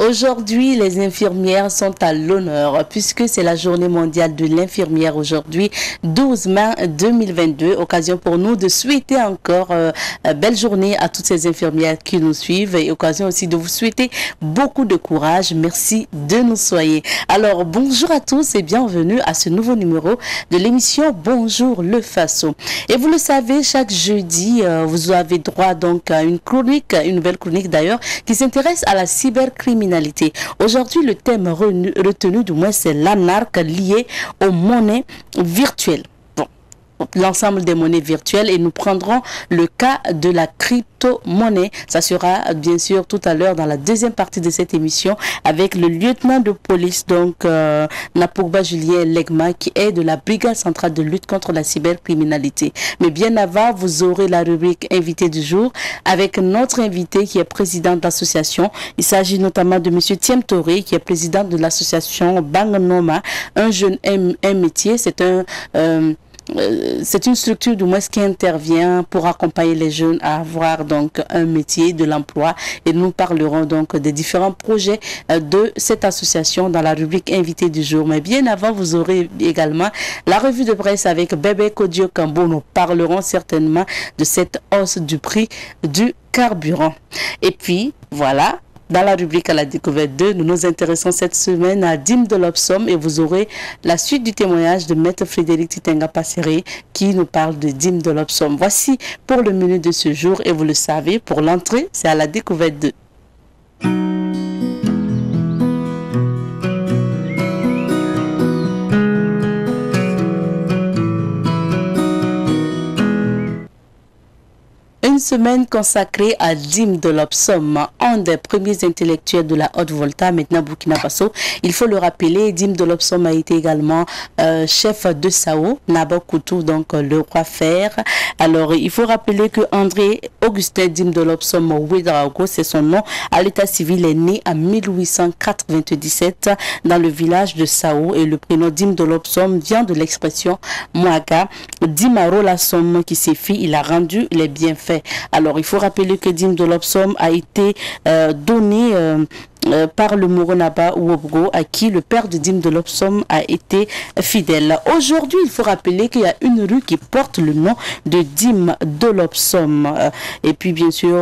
Aujourd'hui, les infirmières sont à l'honneur puisque c'est la journée mondiale de l'infirmière aujourd'hui, 12 mai 2022. Occasion pour nous de souhaiter encore belle journée à toutes ces infirmières qui nous suivent et occasion aussi de vous souhaiter beaucoup de courage. Merci de nous soigner. Alors, bonjour à tous et bienvenue à ce nouveau numéro de l'émission Bonjour le Faso. Et vous le savez, chaque jeudi, vous avez droit donc à une chronique, une nouvelle chronique d'ailleurs, qui s'intéresse à la cybercriminalité. Aujourd'hui, le thème retenu du moins, c'est l'anarque liée aux monnaies virtuelles. L'ensemble des monnaies virtuelles et nous prendrons le cas de la crypto-monnaie. Ça sera bien sûr tout à l'heure dans la deuxième partie de cette émission avec le lieutenant de police donc Napogba Julien Legma qui est de la brigade centrale de lutte contre la cybercriminalité. Mais bien avant, vous aurez la rubrique invité du jour avec notre invité qui est président de l'association. Il s'agit notamment de monsieur Thiem Toré qui est président de l'association Bang Noma, un jeune un métier. C'est une structure du moins qui intervient pour accompagner les jeunes à avoir donc un métier, de l'emploi, et nous parlerons donc des différents projets de cette association dans la rubrique invité du jour. Mais bien avant, vous aurez également la revue de presse avec Bébé Kodio Kambo. Nous parlerons certainement de cette hausse du prix du carburant. Et puis voilà. Dans la rubrique à la découverte 2, nous nous intéressons cette semaine à Dim de l'Obsom et vous aurez la suite du témoignage de Maître Frédéric Titenga Passéré qui nous parle de Dim de l'Obsom. Voici pour le menu de ce jour et vous le savez, pour l'entrée, c'est à la découverte 2. Une semaine consacrée à Dim de l'Obsom, un des premiers intellectuels de la Haute-Volta, maintenant Burkina Faso. Il faut le rappeler, Dim de l'Obsom a été également chef de Sao, Nabok Koutou, donc le roi fer. Alors, il faut rappeler que André Augustin Dim de l'Obsom Ouedraogo, c'est son nom, à l'état civil, est né en 1897 dans le village de Sao et le prénom Dim de l'Obsom vient de l'expression Mouaga. Dimaro la somme qui s'est fait, il a rendu les bienfaits. Alors, il faut rappeler que Dim de l'Obsom a été donné par le Moronaba Ouobgo, à qui le père de Dim de l'Obsom a été fidèle. Aujourd'hui, il faut rappeler qu'il y a une rue qui porte le nom de Dim de l'Obsom. Et puis, bien sûr,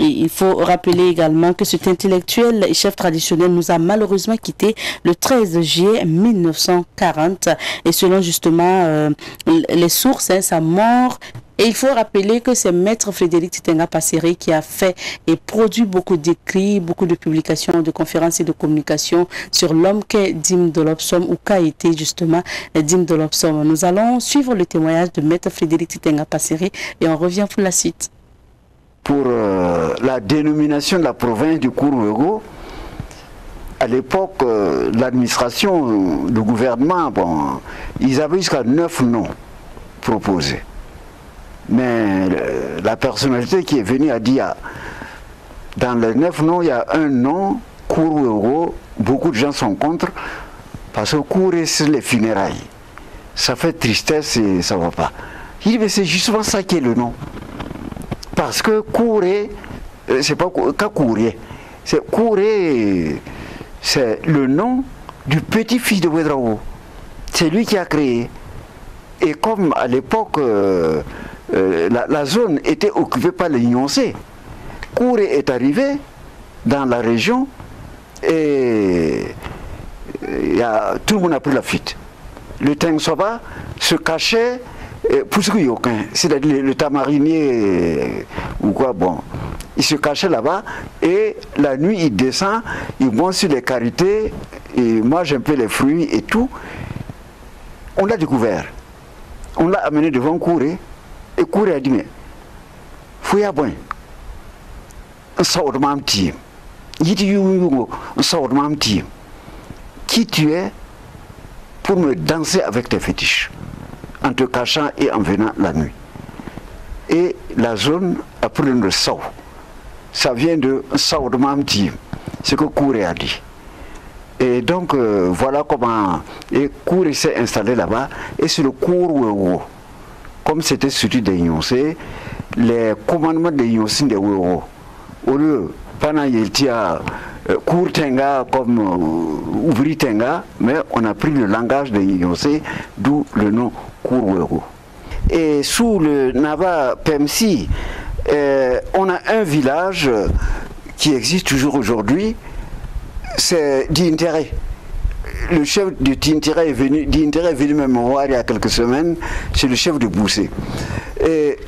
il faut rappeler également que cet intellectuel et chef traditionnel nous a malheureusement quitté le 13 juillet 1940. Et selon justement les sources, sa mort. Et il faut rappeler que c'est Maître Frédéric Titenga Passéré qui a fait et produit beaucoup d'écrits, beaucoup de publications, de conférences et de communications sur l'homme qu'est Dim de l'Obsom ou qu'a été justement Dim de l'Obsom. Nous allons suivre le témoignage de Maître Frédéric Titenga Passéré et on revient pour la suite. Pour la dénomination de la province du Kourou-Ego, à l'époque, l'administration, le gouvernement, ils avaient jusqu'à 9 noms proposés. Mais la personnalité qui est venue a dit, dans les 9 noms, il y a un nom, Kourou-Ego, beaucoup de gens sont contre, parce que Kouré, c'est les funérailles. Ça fait tristesse et ça ne va pas. Il dit, mais c'est justement ça qui est le nom. Parce que Kouré, c'est pas Kouré, c'est Kouré, c'est le nom du petit-fils de Ouedraogo. C'est lui qui a créé. Et comme à l'époque, la zone était occupée par les Nyonsé, Kouré est arrivé dans la région et tout le monde a pris la fuite. Le Tengsoba se cachait, c'est-à-dire le tamarinier ou quoi, bon, il se cachait là-bas et la nuit il descend, il monte sur les carités, il mange un peu les fruits et tout. On l'a découvert. On l'a amené devant Kouré et Kouré a dit, mais fouya bon, un sort de mam team. Il dit, un sort de mam team. Qui tu es pour me danser avec tes fétiches, en te cachant et en venant la nuit. Et la zone a pris le Sao. Ça vient de Sao de mam team, ce que Kouré a dit. Et donc, voilà comment Kouré s'est installé là-bas. Et c'est le Kourou-Ego. Comme c'était celui des Nyonsé, les commandements des Nyonsé de Ouero, au lieu, pendant qu'il y a Cour Tenga comme Ouvri Tenga, mais on a pris le langage de Yonsé, d'où le nom Kourwego. Et sous le Naba Pemsi, on a un village qui existe toujours aujourd'hui, c'est Dintere. Le chef de Dintere est venu même voir il y a quelques semaines, c'est le chef de Boussé. Et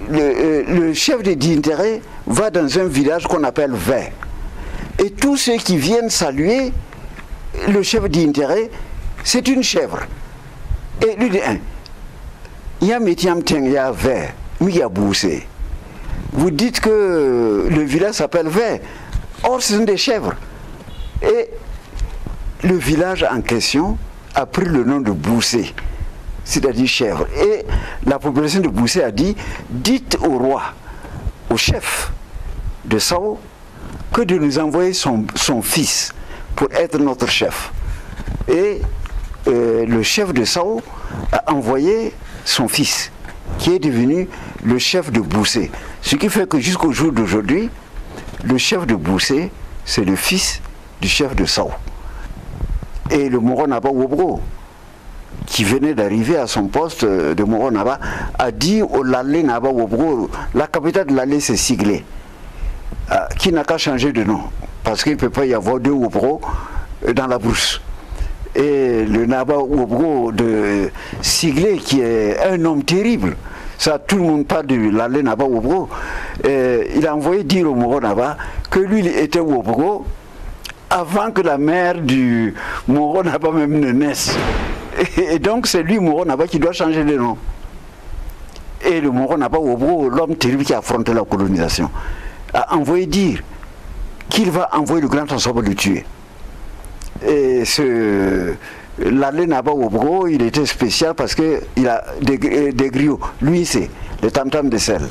le chef de Dintere va dans un village qu'on appelle Vert. Et tous ceux qui viennent saluer le chef d'intérêt, c'est une chèvre. Et lui dit, il y a Métiam Teng, il y a Vert, mais il y a Boussé. Vous dites que le village s'appelle Vert. Or, ce sont des chèvres. Et le village en question a pris le nom de Boussé, c'est-à-dire chèvre. Et la population de Boussé a dit, dites au roi, au chef de Sao, que de nous envoyer son fils pour être notre chef. Et le chef de Sao a envoyé son fils, qui est devenu le chef de Boussé. Ce qui fait que jusqu'au jour d'aujourd'hui, le chef de Boussé, c'est le fils du chef de Sao. Et le Moro Naba Wobro, qui venait d'arriver à son poste de Moro Naba, a dit au Lalé Naba Wobro, la capitale de Lalé c'est Siglé, qui n'a qu'à changer de nom, parce qu'il ne peut pas y avoir deux Wobro dans la brousse. Et le Naba Wobro de Siglé, qui est un homme terrible, ça tout le monde parle de Lalé Naba Wobro, il a envoyé dire au Moro Naba que lui il était Wobro avant que la mère du Moro Naba même ne naisse. Et donc c'est lui, Moro Naba, qui doit changer de nom. Et le Moro Naba Wobro, l'homme terrible qui a affronté la colonisation, a envoyé dire qu'il va envoyer le grand ensemble le tuer. Et l'Alé Naba Wobro, il était spécial parce qu'il a des griots. Lui, c'est le tam-tam de sel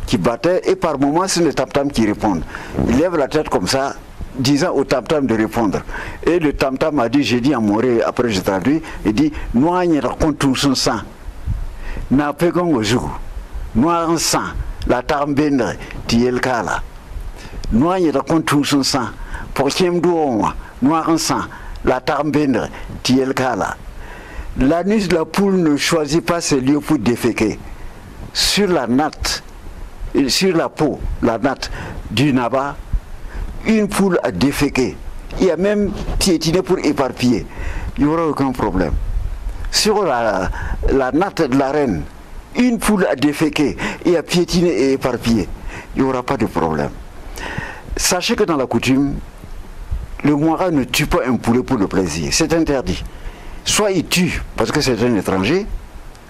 qui battait, et par moments, c'est le tam-tam qui répond. Il lève la tête comme ça, disant au tam-tam de répondre. Et le tam-tam a dit, j'ai dit en moré, après je traduis, il dit, noir n'y raconte tout son sang. N'a pas comme au jour. Noir en sang, la tambendre, tiel kala. Noir n'y raconte tout son sang. Pour qu'il me doit, noir en sang, la tambendre, tiel kala. L'anus de la poule ne choisit pas ses lieux pour déféquer. Sur la natte, sur la peau, la natte du Naba, une poule a déféqué. Il y a même piétiné pour éparpiller. Il n'y aura aucun problème. Sur la natte de la reine, une poule a déféqué et a piétiné et éparpillé. Il n'y aura pas de problème. Sachez que dans la coutume, le Mouara ne tue pas un poulet pour le plaisir. C'est interdit. Soit il tue parce que c'est un étranger,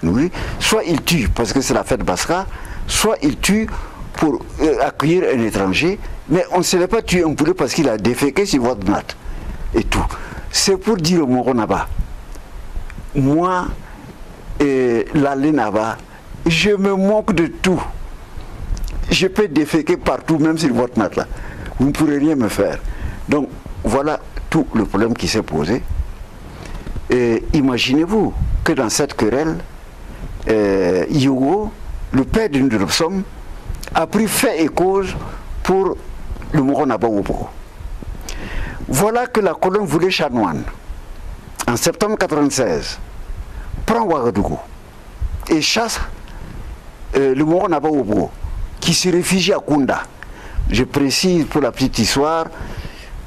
oui, soit il tue parce que c'est la fête Baska, soit il tue pour accueillir un étranger, mais on ne se fait pas tuer un poulet parce qu'il a déféqué sur votre natte et tout. C'est pour dire au Moro Naba, moi et l'Alé Naba, je me moque de tout. Je peux déféquer partout, même sur votre natte là. Vous ne pourrez rien me faire. Donc voilà tout le problème qui s'est posé. Et imaginez-vous que dans cette querelle, Yogo, le père d'une de nos sommes, a pris fait et cause pour le Moro Naba Wobro. Voilà que la colonne voulait chanoine, en septembre 1996, prend Ouagadougou et chasse le Moro Naba Wobro, qui se réfugie à Kounda. Je précise pour la petite histoire,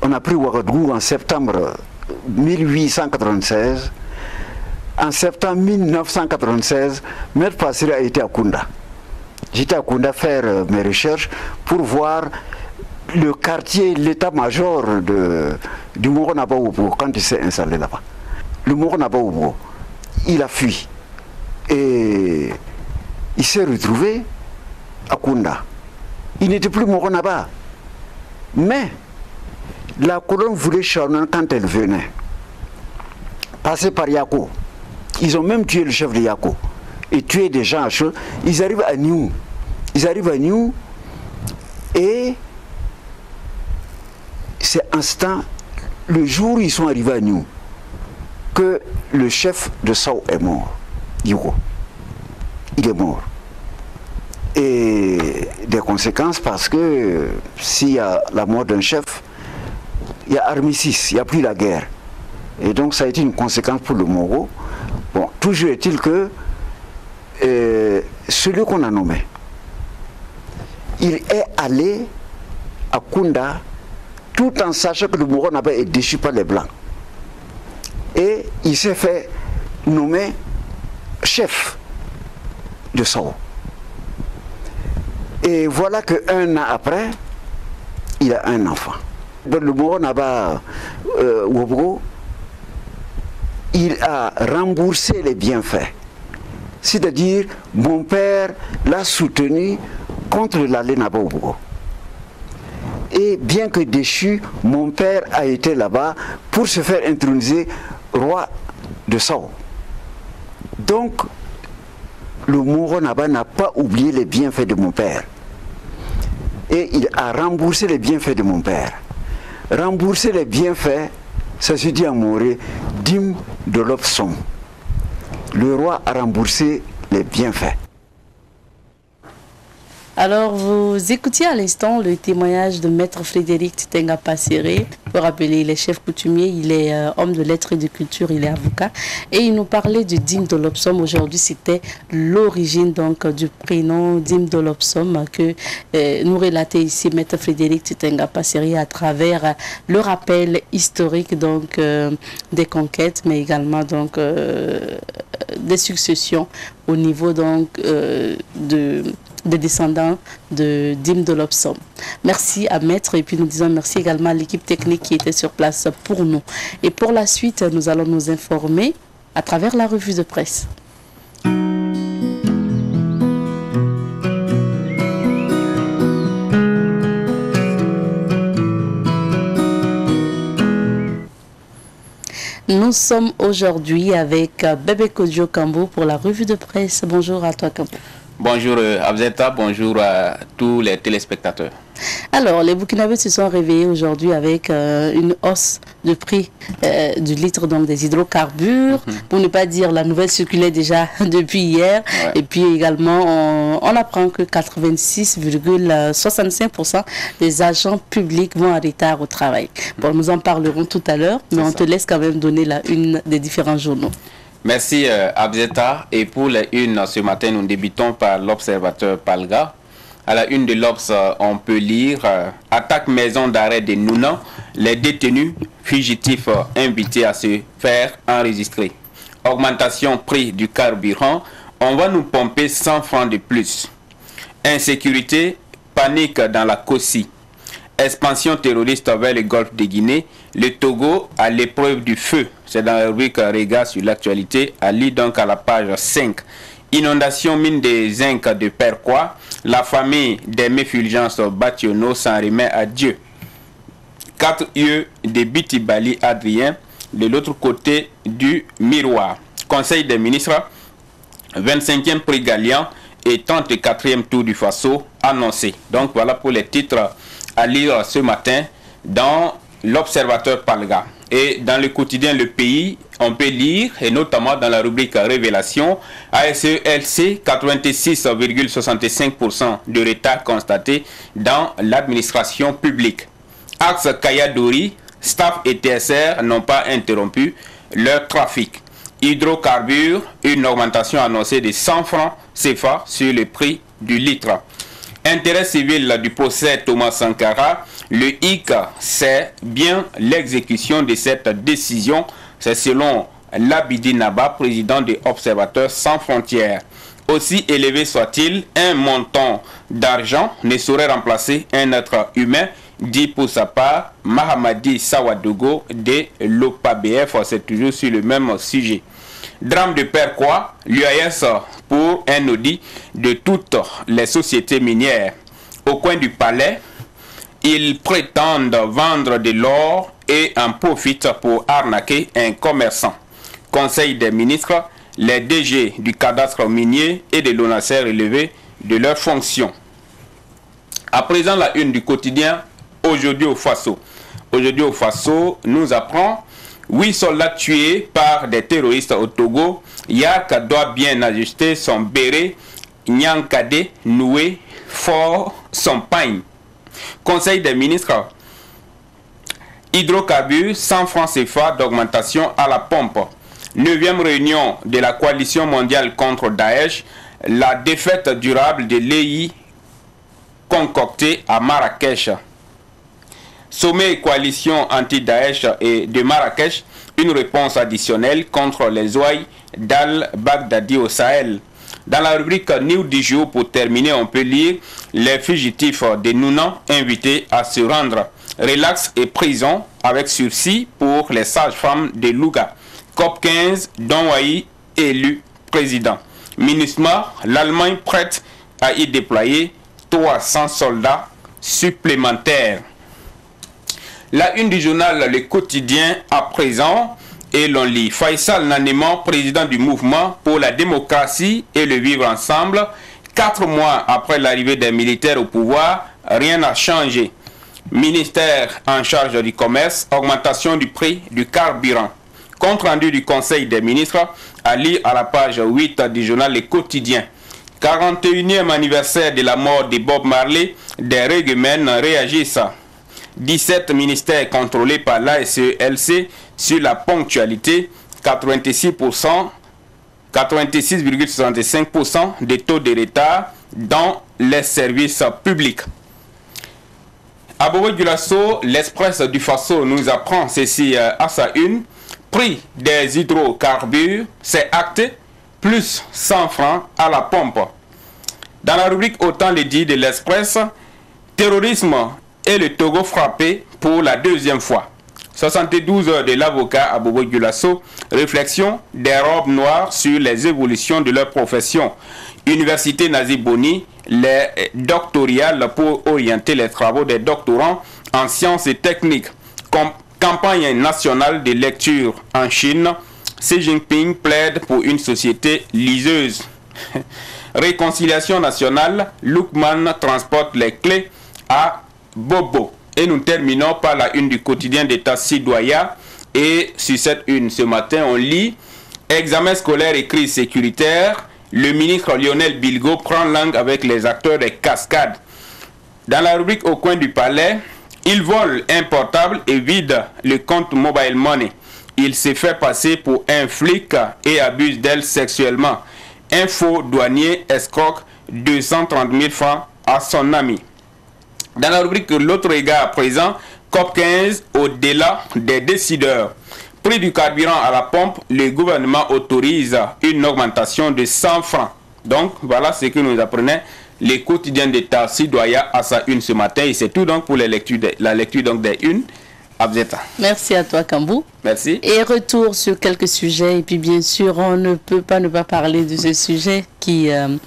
on a pris Ouagadougou en septembre 1896. En septembre 1996, Maître Passeri a été à Kounda. J'étais à Kounda faire mes recherches pour voir le quartier, l'état-major du Moro Naba Wobro quand il s'est installé là-bas. Le Moro Naba Wobro, il a fui et il s'est retrouvé à Kounda. Il n'était plus Moro Naba. Mais la colonne voulait Chanoine quand elle venait. Passer par Yako. Ils ont même tué le chef de Yako. Et tué des gens à chaud. Ils arrivent à Niou. Ils arrivent à Niou et c'est instant, le jour où ils sont arrivés à Niou, que le chef de Sao est mort. Yoko. Il est mort. Et des conséquences parce que s'il y a la mort d'un chef, il y a armistice, il n'y a plus la guerre. Et donc ça a été une conséquence pour le Moro. Bon, toujours est-il que celui qu'on a nommé, il est allé à Kounda tout en sachant que le Moro n'avait été déchu par les Blancs. Et il s'est fait nommer chef de Sao. Et voilà qu'un an après, il a un enfant. Le Moro Naba Wobro, il a remboursé les bienfaits. C'est-à-dire, mon père l'a soutenu contre l'Alé Naba Wobro. Et bien que déchu, mon père a été là-bas pour se faire introniser roi de Sao. Donc, le Moro Naba n'a pas oublié les bienfaits de mon père. Et il a remboursé les bienfaits de mon père. Rembourser les bienfaits, ça se dit en Moré, Dim de l'Opsom. Le roi a remboursé les bienfaits. Alors, vous écoutiez à l'instant le témoignage de Maître Frédéric Titenga Passéré. Pour rappeler, il est chef coutumier, il est homme de lettres et de culture, il est avocat. Et il nous parlait du Dim de l'Opsom. Aujourd'hui, c'était l'origine donc du prénom Dim de l'Opsom que nous relatait ici Maître Frédéric Titenga Passéré à travers le rappel historique donc des conquêtes, mais également donc des successions au niveau donc des descendants de Dim de l'Opsom. Merci à Maître et puis nous disons merci également à l'équipe technique qui était sur place pour nous. Et pour la suite, nous allons nous informer à travers la revue de presse. Nous sommes aujourd'hui avec Bébé Kodjo Kambo pour la revue de presse. Bonjour à toi Kambo. Bonjour Abzeta, bonjour à tous les téléspectateurs. Alors, les Burkinabés se sont réveillés aujourd'hui avec une hausse de prix du litre donc, des hydrocarbures, pour ne pas dire la nouvelle circulait déjà depuis hier. Ouais. Et puis également, on apprend que 86,65% des agents publics vont en retard au travail. Bon, nous en parlerons tout à l'heure, mais on te laisse quand même donner la une des différents journaux. Merci Abzeta. Et pour les unes ce matin, nous débutons par l'Observateur Palga. À la une de l'Obs, on peut lire attaque maison d'arrêt de Nounan, les détenus fugitifs invités à se faire enregistrer. Augmentation prix du carburant, on va nous pomper 100 francs de plus. Insécurité, panique dans la Kossi. Expansion terroriste vers le golfe de Guinée, le Togo à l'épreuve du feu. C'est dans la rubrique Regard sur l'actualité, à lire donc à la page 5. Inondation mine des zinc de Perquois, la famille d'Aimé Fulgence Bationo s'en remet à Dieu. 4 yeux de Bitibali Adrien, de l'autre côté du miroir. Conseil des ministres, 25e prix Galian et 34e tour du Faso annoncé. Donc voilà pour les titres à lire ce matin dans l'Observateur Palga. Et dans le quotidien Le Pays, on peut lire, et notamment dans la rubrique Révélation, ASELC, 86,65% de retard constaté dans l'administration publique. Axe Kayadori, staff et TSR n'ont pas interrompu leur trafic. Hydrocarbures, une augmentation annoncée de 100 francs CFA sur le prix du litre. Intérêt civil du procès Thomas Sankara, le hic, c'est bien l'exécution de cette décision. C'est selon Labidi Naba, président de Observateurs sans frontières. Aussi élevé soit-il, un montant d'argent ne saurait remplacer un être humain, dit pour sa part Mahamadi Sawadogo de l'OPABF. C'est toujours sur le même sujet. Drame de Perquois, l'UAS pour un audit de toutes les sociétés minières. Au coin du palais, ils prétendent vendre de l'or et en profitent pour arnaquer un commerçant. Conseil des ministres, les DG du cadastre minier et de l'ONACER relevés de leurs fonctions. À présent, la une du quotidien, aujourd'hui au Faso. Aujourd'hui au Faso, nous apprend 8 soldats tués par des terroristes au Togo. Yak doit bien ajuster son béret. Nyankade noué fort son pagne. Conseil des ministres. Hydrocarbures, 100 francs CFA d'augmentation à la pompe. 9e réunion de la coalition mondiale contre Daesh. La défaite durable de l'EI concoctée à Marrakech. Sommet et coalition anti-Daesh et de Marrakech, une réponse additionnelle contre les ouailles d'Al-Baghdadi au Sahel. Dans la rubrique News du jour, pour terminer, on peut lire les fugitifs de Nounan invités à se rendre. Relax et prison avec sursis pour les sages-femmes de Louga. COP15, Don Wahi élu président. MINUSMA, l'Allemagne prête à y déployer 300 soldats supplémentaires. La une du journal Le Quotidien à présent, et l'on lit Faisal Naneman, président du mouvement pour la démocratie et le vivre ensemble. 4 mois après l'arrivée des militaires au pouvoir, rien n'a changé. Ministère en charge du commerce, augmentation du prix du carburant. Compte rendu du Conseil des ministres, à lire à la page 8 du journal Le Quotidien. 41e anniversaire de la mort de Bob Marley, des régumènes réagissent. 17 ministères contrôlés par l'ASELC sur la ponctualité, 86,65% des taux de retard dans les services publics. À Bobo-Dioulasso, l'Express du Faso nous apprend ceci à sa une. Prix des hydrocarbures, c'est acté, plus 100 francs à la pompe. Dans la rubrique Autant le dit de l'Express, terrorisme et le Togo frappé pour la 2e fois. 72 heures de l'avocat à Bobo-Dioulasso, réflexion des robes noires sur les évolutions de leur profession. Université Nazi Boni, les doctorales pour orienter les travaux des doctorants en sciences et techniques. Campagne nationale de lecture en Chine, Xi Jinping plaide pour une société liseuse. Réconciliation nationale, Lookman transporte les clés à Bobo. Et nous terminons par la une du quotidien d'État citoyen. Et sur cette une, ce matin, on lit examen scolaire et crise sécuritaire. Le ministre Lionel Bilgo prend langue avec les acteurs des cascades. Dans la rubrique Au coin du palais, il vole un portable et vide le compte Mobile Money. Il s'est fait passer pour un flic et abuse d'elle sexuellement. Un faux douanier escroque 230 000 francs à son ami. Dans la rubrique L'autre regard à présent, COP15 au-delà des décideurs. Prix du carburant à la pompe, le gouvernement autorise une augmentation de 100 francs. Donc voilà ce que nous apprenait les quotidiens d'État citoyen à sa une ce matin. Et c'est tout donc pour la lecture donc des unes. Abzeta. Merci à toi, Kambou. Merci. Et retour sur quelques sujets. Et puis, bien sûr, on ne peut pas ne pas parler de ce sujet qui, en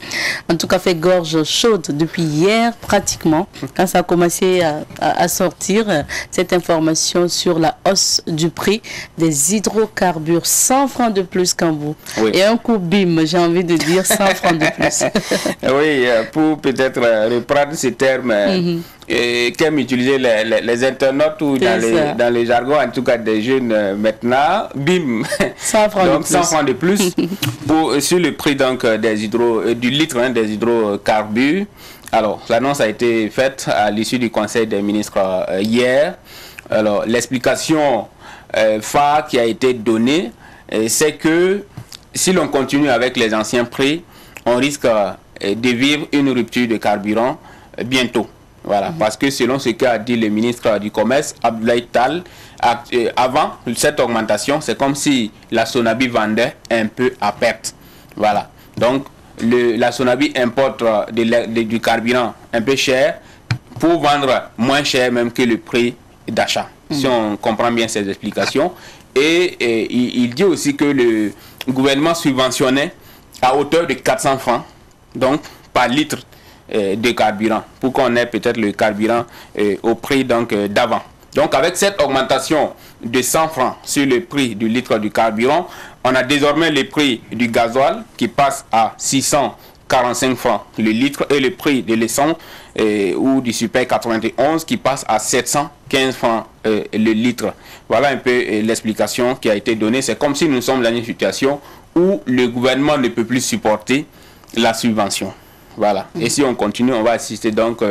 tout cas, fait gorge chaude depuis hier, pratiquement, quand ça a commencé à sortir, cette information sur la hausse du prix des hydrocarbures. 100 francs de plus, Kambou. Oui. Et un coup, bim, j'ai envie de dire 100 francs de plus. Oui, pour peut-être reprendre ces termes qu'aiment utiliser les internautes ou dans les jargons, en tout cas des jeunes maintenant, bim, 100 francs donc de plus. 100 francs de plus sur le prix donc du litre des hydrocarbures. Alors, l'annonce a été faite à l'issue du Conseil des ministres hier. Alors, l'explication phare qui a été donnée, c'est que si l'on continue avec les anciens prix, on risque de vivre une rupture de carburant bientôt. Voilà, parce que selon ce qu'a dit le ministre du Commerce, Abdoulaye Tal, avant cette augmentation, c'est comme si la Sonabi vendait un peu à perte. Voilà, donc la Sonabi importe du carburant un peu cher pour vendre moins cher même que le prix d'achat, si on comprend bien ces explications. Et il dit aussi que le gouvernement subventionnait à hauteur de 400 francs, donc par litre de carburant, pour qu'on ait peut-être le carburant au prix d'avant. Donc avec cette augmentation de 100 francs sur le prix du litre du carburant, on a désormais le prix du gasoil qui passe à 645 francs le litre et le prix de l'essence ou du super 91 qui passe à 715 francs le litre. Voilà un peu l'explication qui a été donnée. C'est comme si nous sommes dans une situation où le gouvernement ne peut plus supporter la subvention. Voilà. Et si on continue, on va assister donc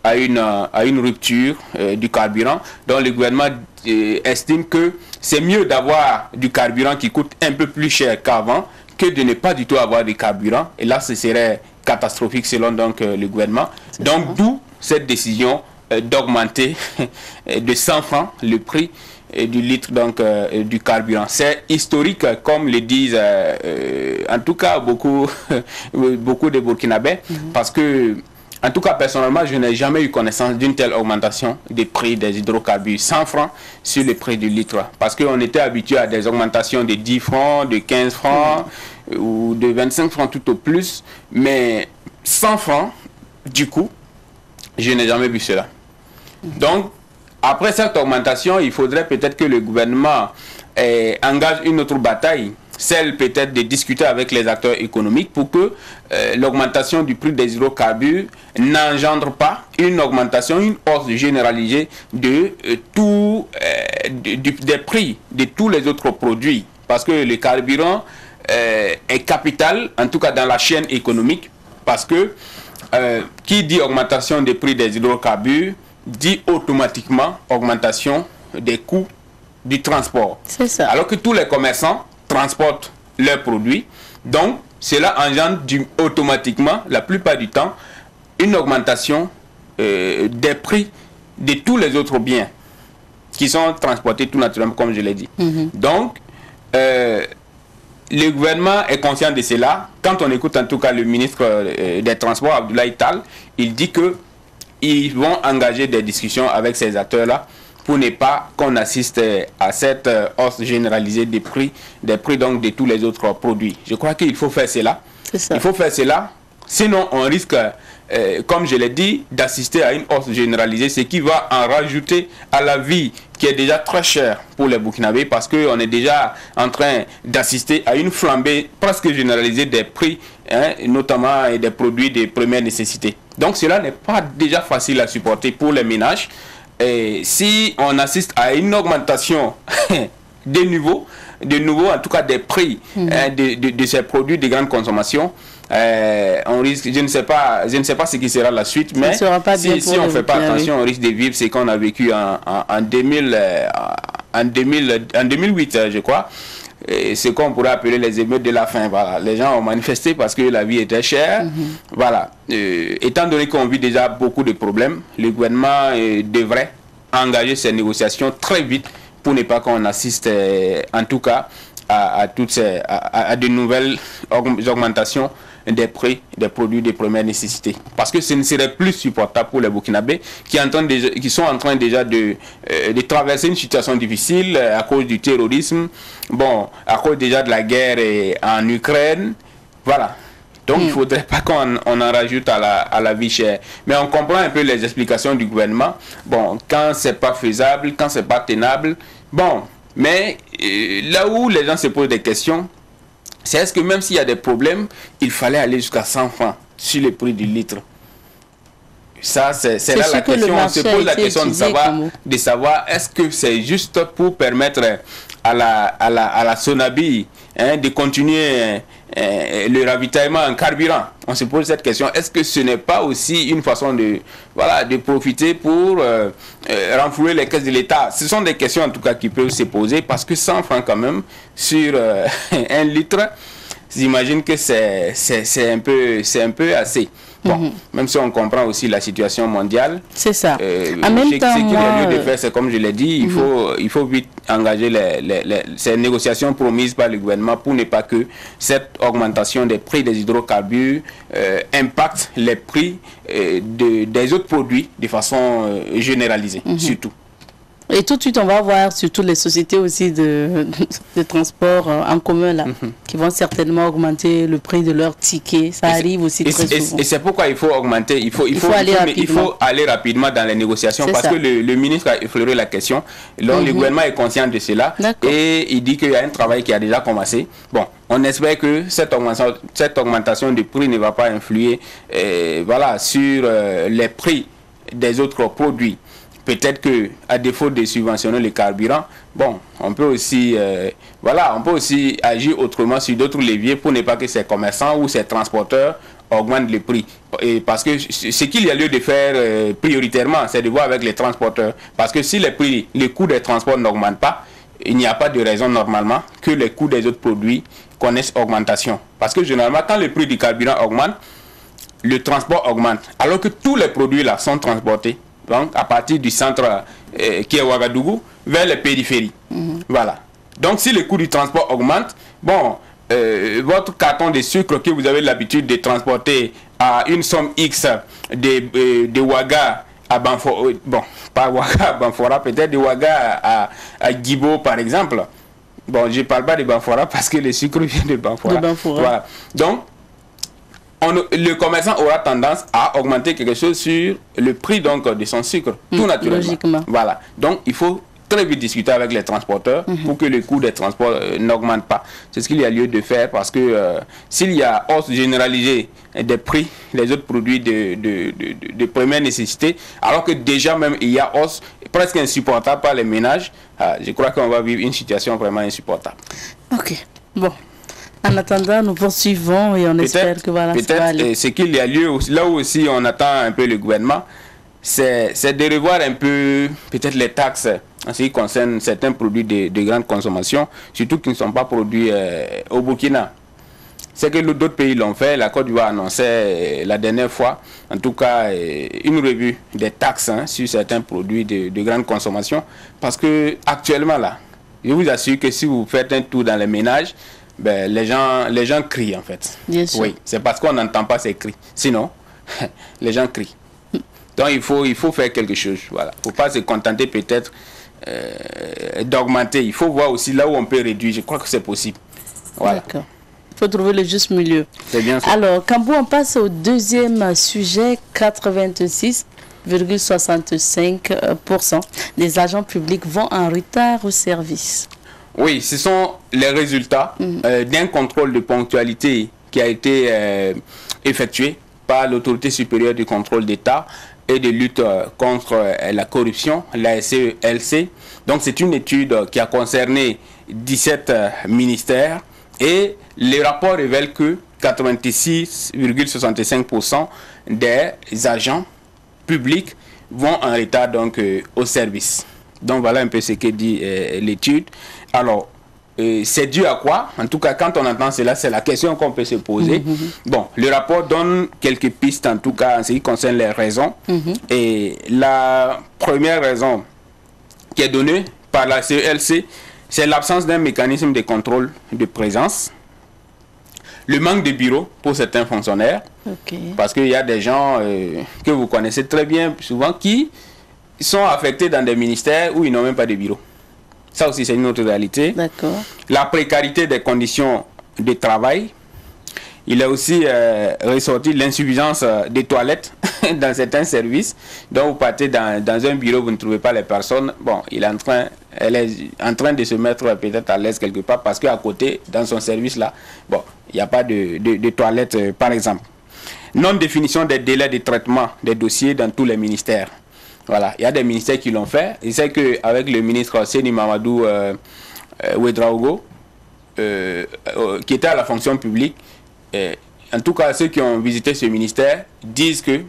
à une rupture du carburant. Donc le gouvernement estime que c'est mieux d'avoir du carburant qui coûte un peu plus cher qu'avant que de ne pas du tout avoir de carburant. Et là, ce serait catastrophique selon donc, le gouvernement. Donc d'où cette décision d'augmenter de 100 francs le prix du litre donc, du carburant. C'est historique, comme le disent en tout cas beaucoup, beaucoup de Burkinabés, parce que en tout cas, personnellement, je n'ai jamais eu connaissance d'une telle augmentation des prix des hydrocarbures. 100 francs sur le prix du litre. Parce qu'on était habitué à des augmentations de 10 francs, de 15 francs ou de 25 francs tout au plus. Mais 100 francs, du coup, je n'ai jamais vu cela. Donc, après cette augmentation, il faudrait peut-être que le gouvernement engage une autre bataille, celle peut-être de discuter avec les acteurs économiques pour que l'augmentation du prix des hydrocarbures n'engendre pas une augmentation, une hausse généralisée de des prix de tous les autres produits. Parce que le carburant est capital, en tout cas dans la chaîne économique, parce que qui dit augmentation des prix des hydrocarbures dit automatiquement augmentation des coûts du transport. C'est ça. Alors que tous les commerçants transportent leurs produits, donc cela engendre automatiquement, la plupart du temps, une augmentation des prix de tous les autres biens qui sont transportés tout naturellement, comme je l'ai dit. Donc, le gouvernement est conscient de cela. Quand on écoute en tout cas le ministre des Transports, Abdoulaye Tall, il dit que ils vont engager des discussions avec ces acteurs-là pour ne pas qu'on assiste à cette hausse généralisée des prix donc de tous les autres produits. Je crois qu'il faut faire cela. Il faut faire cela, sinon on risque, comme je l'ai dit, d'assister à une hausse généralisée, ce qui va en rajouter à la vie qui est déjà très chère pour les Burkinabés, parce qu'on est déjà en train d'assister à une flambée presque généralisée des prix, notamment des produits de première nécessité. Donc cela n'est pas déjà facile à supporter pour les ménages. Et si on assiste à une augmentation de nouveau, en tout cas des prix de ces produits de grande consommation, on risque, je ne sais pas ce qui sera la suite, mais si on ne fait pas attention, on risque de vivre ce qu'on a vécu en 2008, je crois. Ce qu'on pourrait appeler les émeutes de la faim. Voilà. Les gens ont manifesté parce que la vie était chère. Voilà. Étant donné qu'on vit déjà beaucoup de problèmes, le gouvernement devrait engager ces négociations très vite pour ne pas qu'on assiste, en tout cas, à de nouvelles augmentations des prix des produits de première nécessité. Parce que ce ne serait plus supportable pour les Burkinabés qui sont en train déjà de traverser une situation difficile à cause du terrorisme, bon, à cause déjà de la guerre en Ukraine. Voilà. Donc il ne faudrait pas qu'on en rajoute à la vie chère. Mais on comprend un peu les explications du gouvernement. Bon, quand c'est pas faisable, quand c'est pas tenable, bon, mais là où les gens se posent des questions, c'est est-ce que même s'il y a des problèmes, il fallait aller jusqu'à 100 francs sur le prix du litre. Ça, c'est là la question. On se pose la question de savoir est-ce que c'est juste pour permettre à la Sonabi de continuer le ravitaillement en carburant. On se pose cette question. Est-ce que ce n'est pas aussi une façon de profiter pour renflouer les caisses de l'État? Ce sont des questions en tout cas qui peuvent se poser, parce que 100 francs quand même sur 1 litre, j'imagine que c'est un peu assez. Bon, même si on comprend aussi la situation mondiale. C'est ça. En même temps, ce qu'il y a lieu de faire, c'est comme je l'ai dit, il faut vite engager ces négociations promises par le gouvernement pour ne pas que cette augmentation des prix des hydrocarbures impacte les prix des autres produits de façon généralisée, surtout. Et tout de suite, on va voir surtout les sociétés aussi de transport en commun là, qui vont certainement augmenter le prix de leurs tickets. Ça arrive aussi très souvent. Et c'est pourquoi il faut augmenter, il faut aller rapidement dans les négociations, parce que le ministre a effleuré la question. Le gouvernement est conscient de cela et il dit qu'il y a un travail qui a déjà commencé. Bon, on espère que cette augmentation de prix ne va pas influer sur les prix des autres produits. peut-être que à défaut de subventionner les carburants, bon, on peut aussi, voilà, on peut aussi agir autrement sur d'autres leviers pour ne pas que ces commerçants ou ces transporteurs augmentent les prix. Et parce que ce qu'il y a lieu de faire prioritairement, c'est de voir avec les transporteurs. Parce que si les coûts des transports n'augmentent pas, il n'y a pas de raison normalement que les coûts des autres produits connaissent augmentation. Parce que généralement, quand le prix du carburant augmente, le transport augmente. Alors que tous les produits là sont transportés donc, à partir du centre qui est Ouagadougou vers les périphéries. Voilà. Donc si le coût du transport augmente, bon, votre carton de sucre que vous avez l'habitude de transporter à une somme X de Ouaga à Banfora, bon, pas Ouaga à Banfora, peut-être de Ouaga à Guibo par exemple. Bon, je ne parle pas de Banfora parce que le sucre vient de Banfora. Voilà. Donc, le commerçant aura tendance à augmenter quelque chose sur le prix donc, de son sucre, tout naturellement. Logiquement. Voilà. Donc, il faut très vite discuter avec les transporteurs pour que le coût des transports n'augmente pas. C'est ce qu'il y a lieu de faire parce que s'il y a hausse généralisée des prix des autres produits de première nécessité, alors que déjà même il y a hausse presque insupportable par les ménages, je crois qu'on va vivre une situation vraiment insupportable. Ok, bon. En attendant, nous poursuivons et on espère que voilà, ça va aller. Ce qu'il y a lieu, là où aussi on attend un peu le gouvernement, c'est de revoir un peu peut-être les taxes en ce qui concerne certains produits de grande consommation, surtout qui ne sont pas produits au Burkina. C'est que d'autres pays l'ont fait, la Côte d'Ivoire annonçait la dernière fois, en tout cas, une revue des taxes sur certains produits de grande consommation, parce que actuellement là, je vous assure que si vous faites un tour dans les ménages, ben, les gens crient en fait. Bien sûr. Oui, c'est parce qu'on n'entend pas ces cris. Sinon, les gens crient. Donc il faut faire quelque chose. Voilà. Il ne faut pas se contenter peut-être d'augmenter. Il faut voir aussi là où on peut réduire. Je crois que c'est possible. Voilà. D'accord. Il faut trouver le juste milieu. C'est bien ça. Alors, Kambou, on passe au deuxième sujet. 86,65% des agents publics vont en retard au service. Oui, ce sont les résultats d'un contrôle de ponctualité qui a été effectué par l'autorité supérieure du contrôle d'État et de lutte contre la corruption, la SELC. Donc c'est une étude qui a concerné 17 ministères et le rapport révèle que 86,65% des agents publics vont en retard donc au service. Donc voilà un peu ce que dit l'étude. Alors, c'est dû à quoi? En tout cas, quand on entend cela, c'est la question qu'on peut se poser. Bon, le rapport donne quelques pistes, en tout cas, en ce qui concerne les raisons. Et la première raison qui est donnée par la CELC, c'est l'absence d'un mécanisme de contrôle de présence. Le manque de bureaux pour certains fonctionnaires. Parce qu'il y a des gens que vous connaissez très bien, souvent, qui sont affectés dans des ministères où ils n'ont même pas de bureau. Ça aussi, c'est une autre réalité. D'accord. La précarité des conditions de travail. Il a aussi ressorti l'insuffisance des toilettes dans certains services. Donc, vous partez dans un bureau, vous ne trouvez pas les personnes. Bon, elle est en train de se mettre peut-être à l'aise quelque part parce qu'à côté, dans son service-là, bon, il n'y a pas de toilettes, par exemple. Non-définition des délais de traitement des dossiers dans tous les ministères. Voilà, il y a des ministères qui l'ont fait. Je sais qu'avec le ministre Seni Mamadou Ouedraogo, qui était à la fonction publique, en tout cas ceux qui ont visité ce ministère disent qu'il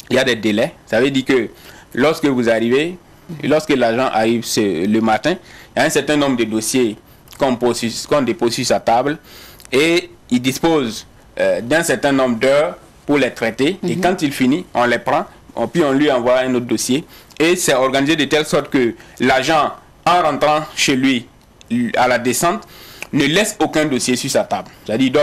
y a des délais. Ça veut dire que lorsque vous arrivez, lorsque l'agent arrive le matin, il y a un certain nombre de dossiers qu'on dépose sur sa table et il dispose d'un certain nombre d'heures pour les traiter. Et quand il finit, on les prend. Puis on lui envoie un autre dossier. Et c'est organisé de telle sorte que l'agent, en rentrant chez lui à la descente, ne laisse aucun dossier sur sa table. C'est-à-dire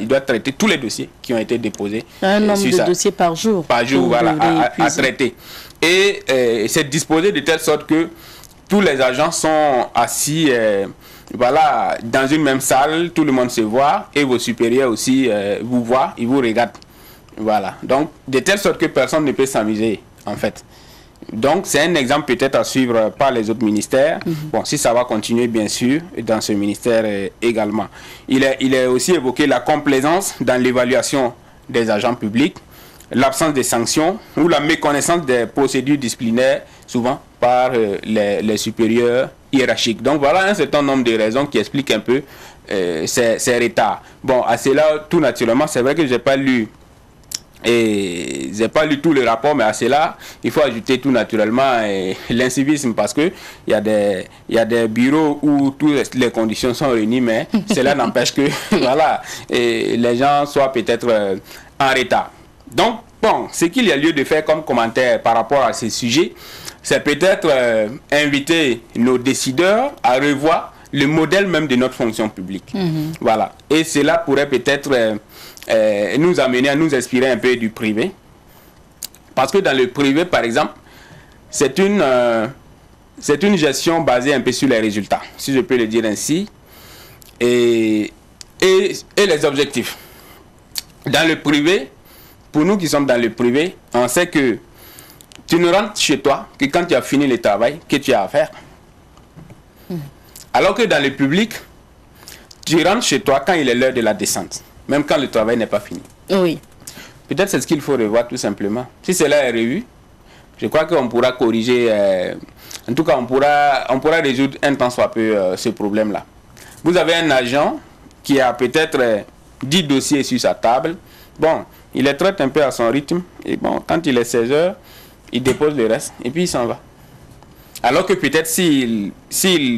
il doit traiter tous les dossiers qui ont été déposés. Un nombre de dossiers par jour. Par jour, voilà, à traiter. Et c'est disposé de telle sorte que tous les agents sont assis voilà, dans une même salle, tout le monde se voit, et vos supérieurs aussi vous voient, ils vous regardent. Voilà, donc de telle sorte que personne ne peut s'amuser en fait. Donc c'est un exemple peut-être à suivre par les autres ministères. Bon, si ça va continuer bien sûr dans ce ministère également. Il est aussi évoqué la complaisance dans l'évaluation des agents publics, l'absence de sanctions ou la méconnaissance des procédures disciplinaires souvent par les supérieurs hiérarchiques. Donc voilà un certain nombre de raisons qui expliquent un peu ces retards. Bon, à cela, tout naturellement, c'est vrai que j'ai pas lu tout le rapport, mais à cela, il faut ajouter tout naturellement l'incivisme, parce que il y a des bureaux où toutes les conditions sont réunies, mais cela n'empêche que voilà, les gens soient peut-être en retard. Donc, bon, ce qu'il y a lieu de faire comme commentaire par rapport à ces sujets, c'est peut-être inviter nos décideurs à revoir le modèle même de notre fonction publique. Voilà. Et cela pourrait peut-être nous amener à nous inspirer un peu du privé. Parce que dans le privé, par exemple, c'est une gestion basée un peu sur les résultats, si je peux le dire ainsi, et les objectifs. Dans le privé, pour nous qui sommes dans le privé, on sait que tu ne rentres chez toi que quand tu as fini le travail que tu as à faire. Alors que dans le public, tu rentres chez toi quand il est l'heure de la descente, même quand le travail n'est pas fini. Oui. Peut-être c'est ce qu'il faut revoir tout simplement. Si cela est revu, je crois qu'on pourra corriger, en tout cas on pourra résoudre un tant soit peu ce problème-là. Vous avez un agent qui a peut-être 10 dossiers sur sa table. Bon, il les traite un peu à son rythme. Et bon, quand il est 16 heures, il dépose le reste et puis il s'en va. Alors que peut-être s'il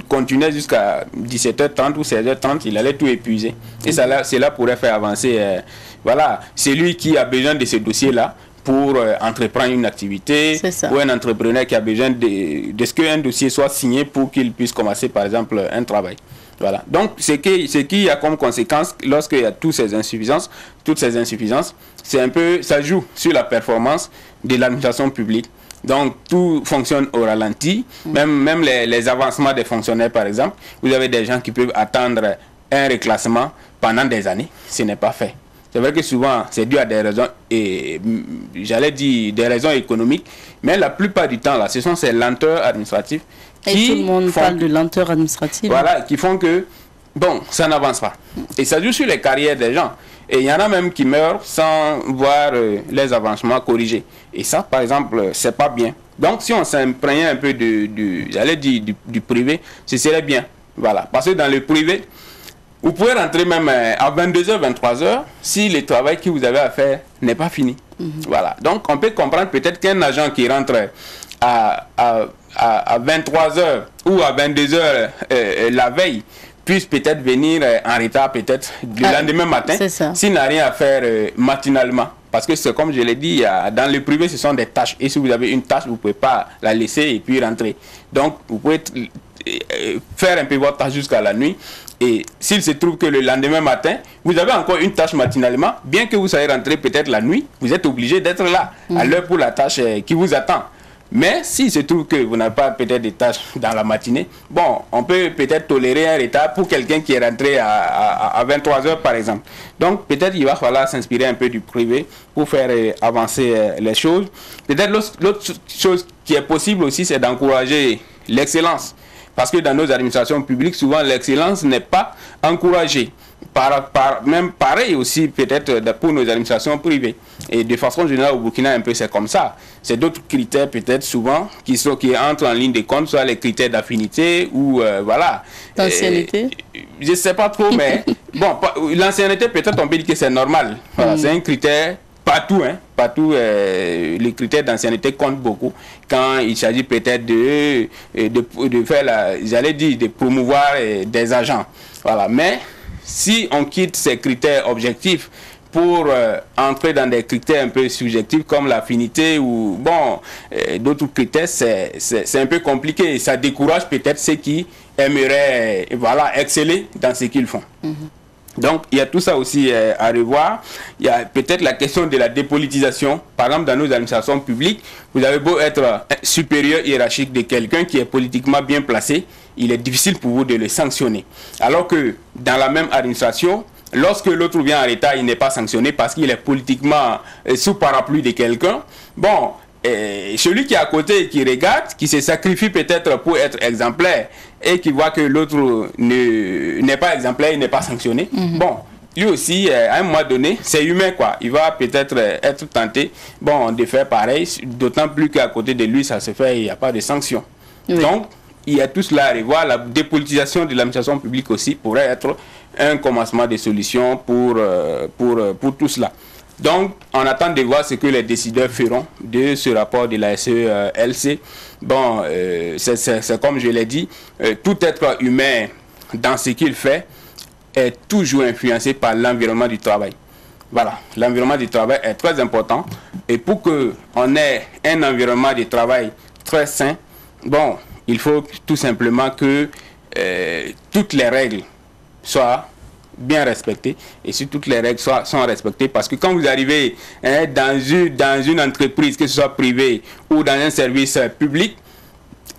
continuait jusqu'à 17h30 ou 16h30, il allait tout épuiser. Et cela pourrait faire avancer voilà, celui qui a besoin de ce dossier-là pour entreprendre une activité, ou un entrepreneur qui a besoin de ce qu'un dossier soit signé pour qu'il puisse commencer par exemple un travail. Voilà. Donc ce qui a comme conséquence lorsqu'il y a toutes ces insuffisances, c'est un peu, ça joue sur la performance de l'administration publique. Donc tout fonctionne au ralenti, même les avancements des fonctionnaires par exemple. Vous avez des gens qui peuvent attendre un reclassement pendant des années, ce n'est pas fait. C'est vrai que souvent c'est dû à des raisons, j'allais dire des raisons économiques, mais la plupart du temps là, ce sont ces lenteurs administratives et tout le monde parle de lenteur administrative. Voilà, qui font que bon, ça n'avance pas. Et ça joue sur les carrières des gens. Et il y en a même qui meurent sans voir les avancements corrigés. Et ça, par exemple, c'est pas bien. Donc, si on s'imprégnait un peu j'allais dire du privé, ce serait bien. Voilà. Parce que dans le privé, vous pouvez rentrer même à 22h, 23h, si le travail que vous avez à faire n'est pas fini. Voilà. Donc, on peut comprendre peut-être qu'un agent qui rentre à 23h ou à 22h la veille, puisse peut-être venir en retard peut-être le lendemain matin, s'il n'a rien à faire matinalement. Parce que c'est comme je l'ai dit, dans le privé, ce sont des tâches. Et si vous avez une tâche, vous ne pouvez pas la laisser et puis rentrer. Donc, vous pouvez faire un peu votre tâche jusqu'à la nuit. Et s'il se trouve que le lendemain matin, vous avez encore une tâche matinalement, bien que vous soyez rentré peut-être la nuit, vous êtes obligé d'être là, à l'heure pour la tâche qui vous attend. Mais s'il se trouve que vous n'avez pas peut-être des tâches dans la matinée, bon, on peut peut-être tolérer un retard pour quelqu'un qui est rentré à 23h par exemple. Donc peut-être il va falloir s'inspirer un peu du privé pour faire avancer les choses. Peut-être l'autre chose qui est possible aussi, c'est d'encourager l'excellence. Parce que dans nos administrations publiques, souvent l'excellence n'est pas encouragée. Même pareil aussi peut-être pour nos administrations privées. Et de façon générale au Burkina un peu c'est comme ça. C'est d'autres critères peut-être souvent qui entrent en ligne de compte, soit les critères d'affinité ou voilà. D'ancienneté. Je ne sais pas trop, mais bon, l'ancienneté peut-être on peut dire que c'est normal. Voilà, c'est un critère. Partout, les critères d'ancienneté comptent beaucoup quand il s'agit peut-être de faire j'allais dire, de promouvoir des agents. Voilà, mais si on quitte ces critères objectifs pour entrer dans des critères un peu subjectifs comme l'affinité ou bon d'autres critères, c'est un peu compliqué. Ça décourage peut-être ceux qui aimeraient exceller dans ce qu'ils font. Donc, il y a tout ça aussi à revoir. Il y a peut-être la question de la dépolitisation. Par exemple, dans nos administrations publiques, vous avez beau être supérieur hiérarchique de quelqu'un qui est politiquement bien placé, il est difficile pour vous de le sanctionner. Alors que dans la même administration, lorsque l'autre vient en retard, il n'est pas sanctionné parce qu'il est politiquement sous parapluie de quelqu'un. Bon, celui qui est à côté et qui regarde, qui se sacrifie peut-être pour être exemplaire et qui voit que l'autre n'est pas exemplaire, il n'est pas sanctionné, bon, lui aussi, à un moment donné, c'est humain, quoi. Il va peut-être être tenté, bon, de faire pareil, d'autant plus qu'à côté de lui, ça se fait, il n'y a pas de sanction. Oui. Donc, il y a tout cela à revoir. La dépolitisation de l'administration publique aussi pourrait être un commencement de solution pour tout cela. Donc, on attend de voir ce que les décideurs feront de ce rapport de la SELC. Bon, c'est comme je l'ai dit, tout être humain dans ce qu'il fait est toujours influencé par l'environnement du travail. Voilà, l'environnement du travail est très important. Et pour qu'on ait un environnement de travail très sain, bon, il faut tout simplement que toutes les règles soient bien respectées. Et si toutes les règles sont respectées, parce que quand vous arrivez dans une entreprise, que ce soit privée ou dans un service public,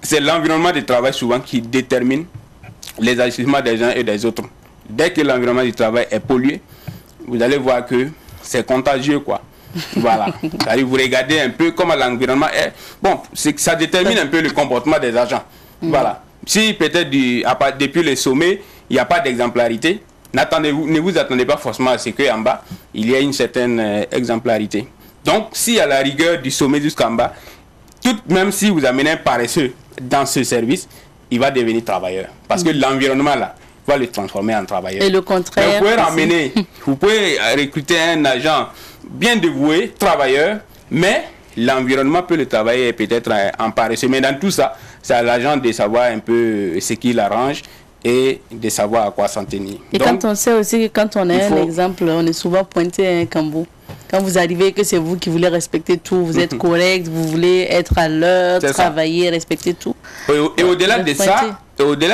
c'est l'environnement de travail souvent qui détermine les agissements des uns et des autres. Dès que l'environnement du travail est pollué, vous allez voir que c'est contagieux, quoi. Voilà. Vous regardez un peu comment l'environnement est. Bon, ça détermine un peu le comportement des agents. Voilà. Si peut-être depuis le sommet, il n'y a pas d'exemplarité, ne vous attendez pas forcément à ce qu'en bas, il y ait une certaine exemplarité. Donc, si à la rigueur du sommet jusqu'en bas, même si vous amenez un paresseux dans ce service, il va devenir travailleur. Parce que l'environnement, là, va le transformer en travailleur. Et le contraire. Vous pouvez recruter un agent bien dévoué, travailleur, mais l'environnement peut le travailler peut-être en paresseux. Mais dans tout ça, c'est à l'agent de savoir un peu ce qu'il arrange et de savoir à quoi s'en tenir. Et donc, quand on sait aussi que quand on a un exemple, on est souvent pointé à un cambo. Quand vous arrivez, que c'est vous qui voulez respecter tout, vous êtes correct, vous voulez être à l'heure, travailler, respecter tout. Et au-delà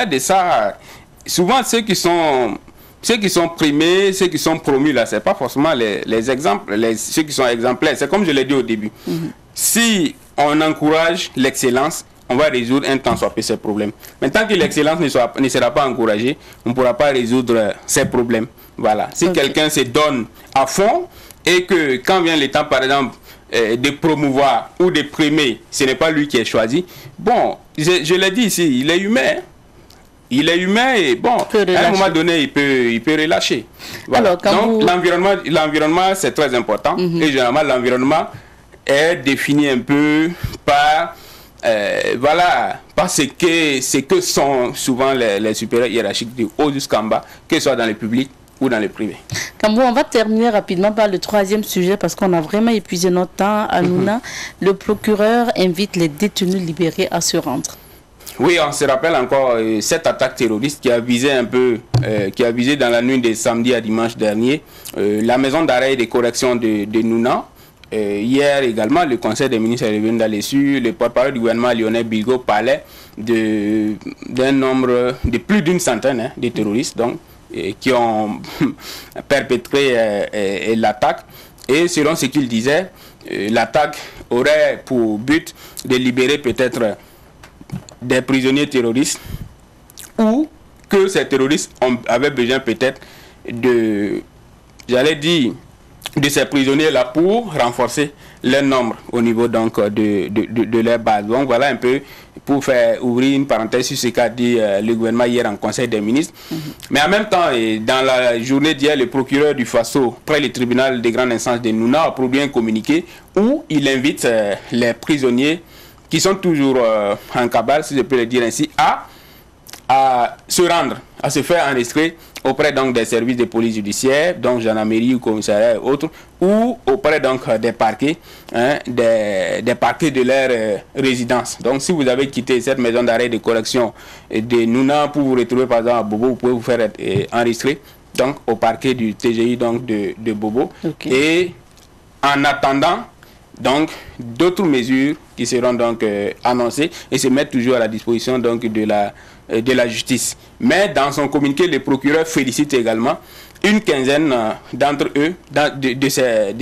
de ça, souvent ceux qui sont primés, ceux qui sont promus là, c'est pas forcément les exemples, ceux qui sont exemplaires. C'est comme je l'ai dit au début. Si on encourage l'excellence, on va résoudre un tant soit peu ces problèmes. Mais tant que l'excellence ne sera pas encouragée, on ne pourra pas résoudre ces problèmes. Voilà. Si quelqu'un se donne à fond et que quand vient le temps, par exemple, de promouvoir ou de primer, ce n'est pas lui qui est choisi. Bon, je l'ai dit ici, il est humain. Il est humain et bon, à un moment donné, il peut relâcher. Voilà. Alors, donc, l'environnement, c'est très important. Et généralement, l'environnement est défini un peu par, par ce que sont souvent les supérieurs hiérarchiques du haut jusqu'en bas, que ce soit dans le public ou dans le privé. Kambo, on va terminer rapidement par le troisième sujet parce qu'on a vraiment épuisé notre temps à Nouna. Le procureur invite les détenus libérés à se rendre. Oui, on se rappelle encore cette attaque terroriste qui a visé un peu, qui a visé dans la nuit de samedi à dimanche dernier, la maison d'arrêt et de correction de Nouna. Hier également, le conseil des ministres est revenu là-dessus. Le porte-parole du gouvernement Lionel Bilgo parlait d'un nombre de plus d'une centaine de terroristes donc, qui ont perpétré l'attaque. Et selon ce qu'il disait, l'attaque aurait pour but de libérer peut-être des prisonniers terroristes ou que ces terroristes avaient besoin peut-être de, j'allais dire, de ces prisonniers-là pour renforcer leur nombre au niveau donc de leur base. Donc voilà un peu pour faire ouvrir une parenthèse sur ce qu'a dit le gouvernement hier en conseil des ministres. Mais en même temps, dans la journée d'hier, le procureur du Faso, près du tribunal de grande instance de Nouna, a produit un communiqué où il invite les prisonniers qui sont toujours en cabale, si je peux le dire ainsi, à se rendre, à se faire enregistrer auprès donc des services de police judiciaire, donc gendarmerie ou commissariat et autres, ou auprès donc des parquets, des parquets de leur résidence. Donc si vous avez quitté cette maison d'arrêt de correction de Nouna pour vous retrouver par exemple à Bobo, vous pouvez vous faire enregistrer donc au parquet du TGI donc de Bobo. Okay. Et en attendant donc d'autres mesures qui seront donc annoncées et se mettre toujours à la disposition donc de la justice. Mais dans son communiqué, le procureur félicite également une quinzaine d'entre eux, de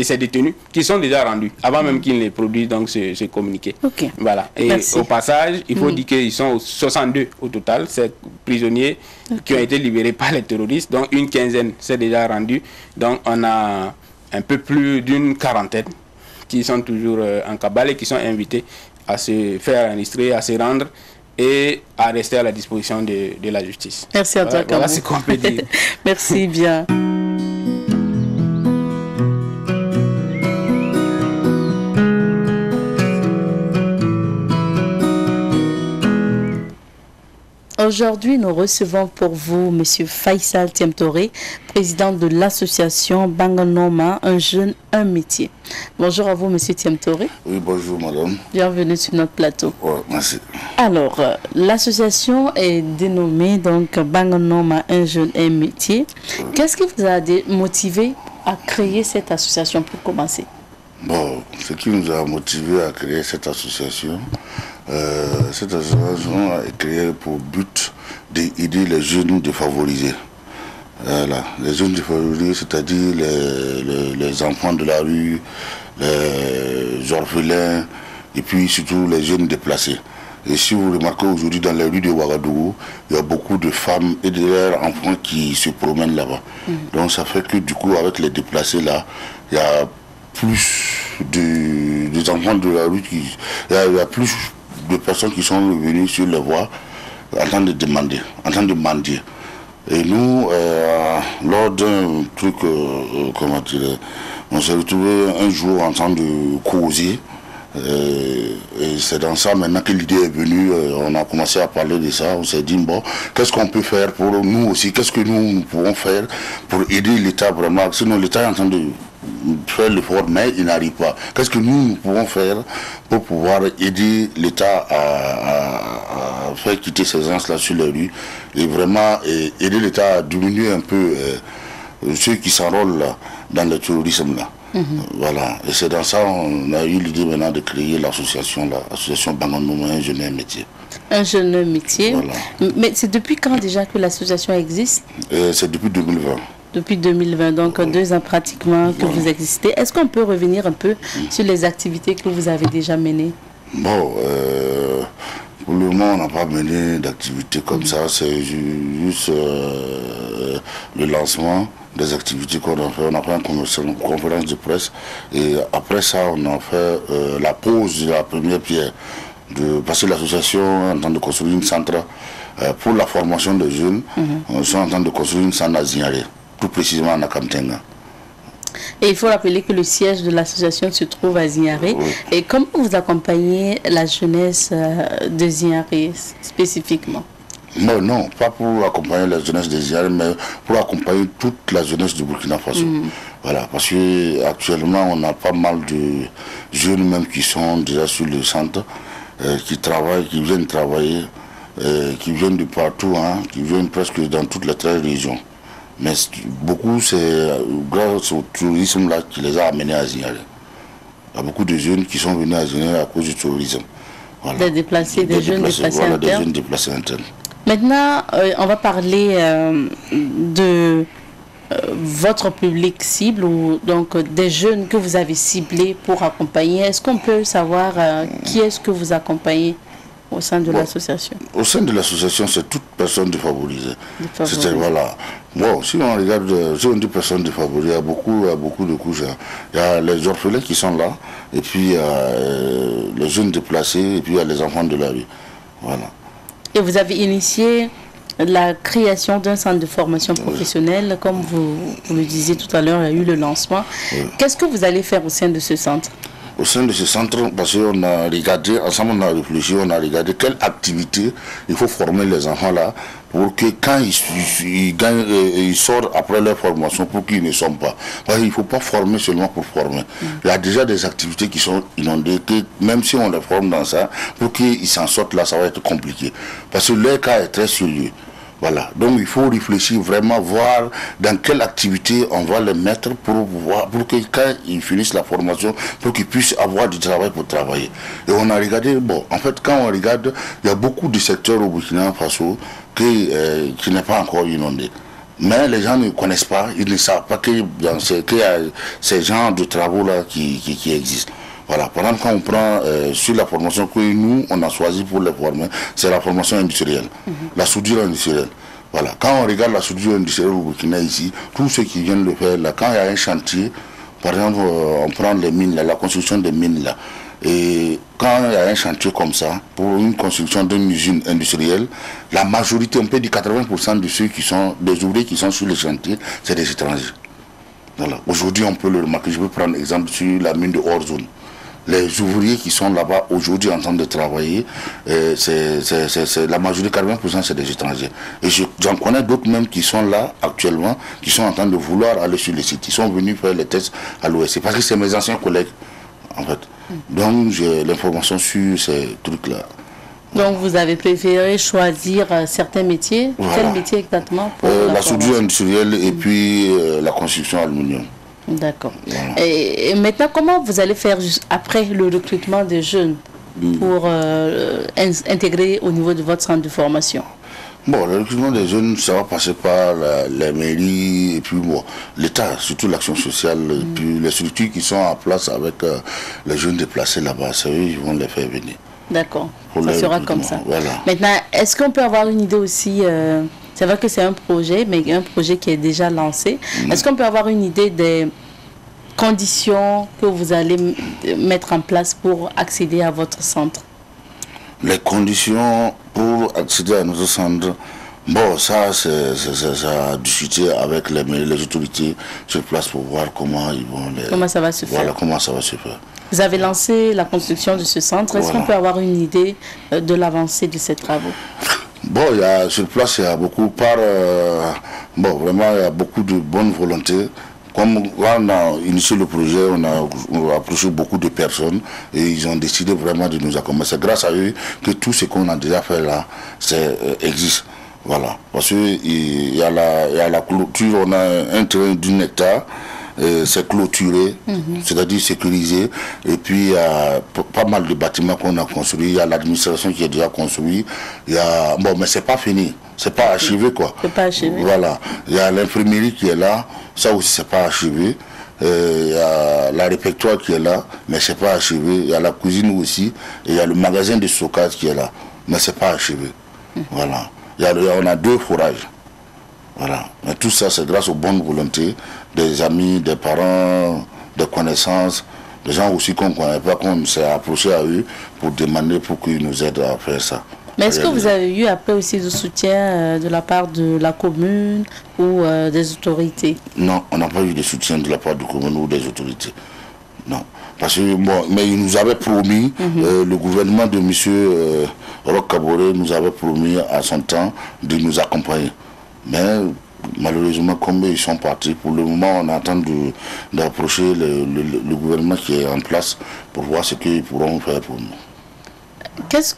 ces détenus, qui sont déjà rendus, avant même qu'ils ne produisent donc ce communiqué. Okay. Voilà. Et au passage, il faut dire qu'ils sont 62 au total, ces prisonniers qui ont été libérés par les terroristes, donc une quinzaine s'est déjà rendue. Donc on a un peu plus d'une quarantaine qui sont toujours en cabale et qui sont invités à se faire enregistrer, à se rendre et à rester à la disposition de la justice. Merci à toi, Voilà ce qu'on peut dire. Merci bien. Aujourd'hui, nous recevons pour vous M. Faisal Tiamtoré, président de l'association Banganoma, un jeune, un métier. Bonjour à vous, M. Tiamtoré. Oui, bonjour, madame. Bienvenue sur notre plateau. Ouais, merci. Alors, l'association est dénommée donc Banganoma, un jeune, un métier. Qu'est-ce qui vous a motivé à créer cette association pour commencer? Bon, ce qui nous a motivé à créer cette association a été créée pour but d'aider les jeunes défavorisés. Voilà, les jeunes défavorisés, c'est-à-dire les enfants de la rue, les orphelins, et puis surtout les jeunes déplacés. Et si vous remarquez aujourd'hui dans les rues de Ouagadougou, il y a beaucoup de femmes et de leurs enfants qui se promènent là-bas. Donc ça fait que du coup, avec les déplacés là, il y a plus des enfants de la rue, il y a plus de personnes qui sont revenues sur les voies en train de demander, en train de mendier. Et nous, lors d'un truc, comment dire, on s'est retrouvés un jour en train de causer. Et c'est dans ça maintenant que l'idée est venue, on a commencé à parler de ça, on s'est dit bon, qu'est-ce qu'on peut faire pour nous aussi, qu'est-ce que nous pouvons faire pour aider l'État vraiment, sinon l'État est en train de faire l'effort mais il n'arrive pas. Qu'est-ce que nous pouvons faire pour pouvoir aider l'État à faire quitter ces gens-là sur les rues et vraiment aider l'État à diminuer un peu ceux qui s'enrôlent dans le terrorisme là. Voilà, et c'est dans ça qu'on a eu l'idée maintenant de créer l'association, l'association Banganoma, un jeune métier. Un jeune métier. Voilà. Mais c'est depuis quand déjà que l'association existe? C'est depuis 2020. Depuis 2020, donc 2 ans pratiquement que vous existez. Est-ce qu'on peut revenir un peu sur les activités que vous avez déjà menées? Bon, pour le moment, on n'a pas mené d'activités comme ça, c'est juste le lancement des activités qu'on a fait. On a fait une conférence de presse et après ça, on a fait la pose de la première pierre. Parce que l'association est en train de construire une centre pour la formation des jeunes. On est en train de construire une centre à Zignaré, tout précisément à Kamtenga. Et il faut rappeler que le siège de l'association se trouve à Zignaré. Oui. Et comment vous accompagnez la jeunesse de Zignaré spécifiquement? Non, pas pour accompagner la jeunesse de Zignaré, mais pour accompagner toute la jeunesse du Burkina Faso. Voilà, parce qu'actuellement, on a pas mal de jeunes même qui sont déjà sur le centre, qui travaillent, qui viennent travailler, qui viennent de partout, qui viennent presque dans toutes les 13 régions. Mais beaucoup, c'est grâce au tourisme là qui les a amenés à Zignaré. Il y a beaucoup de jeunes qui sont venus à Zignaré à cause du tourisme. Voilà. Des déplacés, des jeunes déplacés voilà, internes. Des jeunes déplacés internes. Maintenant, on va parler de votre public cible, ou donc des jeunes que vous avez ciblés pour accompagner. Est-ce qu'on peut savoir qui est-ce que vous accompagnez au sein de l'association? Au sein de l'association, c'est toute personne défavorisée. Voilà. Bon, si on regarde, si on dit personnes défavorisées, il y a beaucoup de couches. Il y a les orphelins qui sont là, et puis les jeunes déplacés, et puis il y a les enfants de la rue. Voilà. Et vous avez initié la création d'un centre de formation professionnelle, comme vous le disiez tout à l'heure, il y a eu le lancement. Qu'est-ce que vous allez faire au sein de ce centre? Au sein de ce centre, parce qu'on a regardé, ensemble on a réfléchi, on a regardé quelle activité il faut former les enfants là, pour que quand ils sortent après leur formation, pour qu'ils ne soient pas. Parce qu'il ne faut pas former seulement pour former. Il y a déjà des activités qui sont inondées, que même si on les forme dans ça, pour qu'ils s'en sortent là, ça va être compliqué. Parce que leur cas est très sérieux. Voilà, donc il faut réfléchir vraiment, voir dans quelle activité on va les mettre pour que quand ils finissent la formation, pour qu'ils puissent avoir du travail pour travailler. Et on a regardé, bon, en fait, quand on regarde, il y a beaucoup de secteurs au Burkina Faso qui n'est pas encore inondé. Mais les gens ne connaissent pas, ils ne savent pas qu'il y a ces genres de travaux-là qui existent. Voilà, par exemple, quand on prend sur la formation que nous, on a choisi pour les former, c'est la formation industrielle, la soudure industrielle. Voilà, quand on regarde la soudure industrielle au Burkina ici, tous ceux qui viennent le faire, là, quand il y a un chantier, par exemple, on prend les mines, là, la construction des mines, là, et quand il y a un chantier comme ça, pour une construction d'une usine industrielle, la majorité, on peut dire 80% de ceux qui sont, des ouvriers qui sont sur le chantier, c'est des étrangers. Voilà, aujourd'hui, on peut le remarquer, je peux prendre l'exemple sur la mine de Orzone. Les ouvriers qui sont là-bas aujourd'hui en train de travailler, c'est la majorité, 40%, c'est des étrangers. Et j'en connais d'autres même qui sont là actuellement, qui sont en train de vouloir aller sur le site. Ils sont venus faire les tests à l'OSC parce que c'est mes anciens collègues, en fait. Donc j'ai l'information sur ces trucs-là. Donc vous avez préféré choisir certains métiers. Voilà. Quel métier exactement pour La soudure industrielle et puis la construction aluminium. D'accord. Voilà. Et maintenant, comment vous allez faire après le recrutement des jeunes pour intégrer au niveau de votre centre de formation? Bon, le recrutement des jeunes, ça va passer par les mairies et puis bon, l'État, surtout l'action sociale, et puis les structures qui sont en place avec les jeunes déplacés là-bas, c'est eux qui vont les faire venir. D'accord, ça sera comme ça. Voilà. Maintenant, est-ce qu'on peut avoir une idée aussi, c'est vrai que c'est un projet, mais un projet qui est déjà lancé. Est-ce qu'on peut avoir une idée des conditions que vous allez mettre en place pour accéder à votre centre? Les conditions pour accéder à notre centre, bon, ça, c'est à discuter avec les autorités sur place pour voir comment ils vont les... Comment ça va se faire? Voilà, comment ça va se faire. Vous avez lancé la construction de ce centre. Est-ce qu'on peut avoir une idée de l'avancée de ces travaux? Bon, sur place, il y a beaucoup bon, vraiment, il y a beaucoup de bonne volonté. Comme on a initié le projet, on a approché beaucoup de personnes et ils ont décidé vraiment de nous accompagner. C'est grâce à eux que tout ce qu'on a déjà fait là, existe. Voilà. Parce qu'il y a la clôture, on a un terrain d'1 hectare. C'est clôturé, c'est-à-dire sécurisé, et puis il y a pas mal de bâtiments qu'on a construits, il y a l'administration qui est déjà construite, il y a, bon, mais c'est pas fini, c'est pas achevé quoi. C'est pas achevé. Voilà, il y a l'imprimerie qui est là, ça aussi c'est pas achevé, il y a la répertoire qui est là, mais c'est pas achevé, il y a la cuisine aussi, et il y a le magasin de stockage qui est là, mais c'est pas achevé. Voilà, on a 2 forages. Voilà. Mais tout ça, c'est grâce aux bonnes volontés des amis, des parents, des connaissances, des gens aussi qu'on ne connaît pas, qu'on s'est approché à eux pour demander pour qu'ils nous aident à faire ça. Mais est-ce que vous avez eu après aussi du soutien de la part de la commune ou des autorités? Non, on n'a pas eu de soutien de la part de la commune ou des autorités. Non. Parce que, bon, mais il nous avait promis, le gouvernement de M. Roch Kaboré nous avait promis à son temps de nous accompagner. Mais malheureusement, comme ils sont partis, pour le moment, on attend d'approcher le gouvernement qui est en place pour voir ce qu'ils pourront faire pour nous.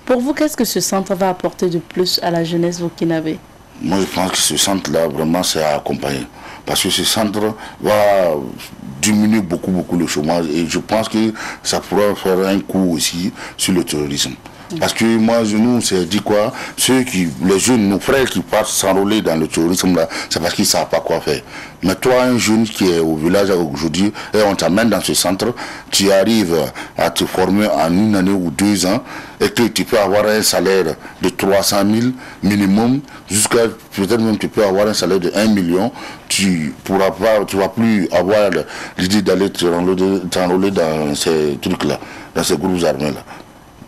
Pour vous, qu'est-ce que ce centre va apporter de plus à la jeunesse burkinabé? Moi, je pense que ce centre-là, vraiment, c'est à accompagner. Parce que ce centre va diminuer beaucoup le chômage et je pense que ça pourra faire un coup aussi sur le terrorisme. Parce que moi, nous, on s'est dit quoi? Les jeunes, nos frères qui partent s'enrôler dans le terrorisme, là, c'est parce qu'ils ne savent pas quoi faire. Mais toi, un jeune qui est au village aujourd'hui, et on t'amène dans ce centre, tu arrives à te former en 1 année ou 2 ans, et que tu peux avoir un salaire de 300 000 minimum, jusqu'à peut-être même tu peux avoir un salaire de 1 million, tu vas plus avoir l'idée d'aller t'enrôler dans ces trucs-là, dans ces groupes armés-là.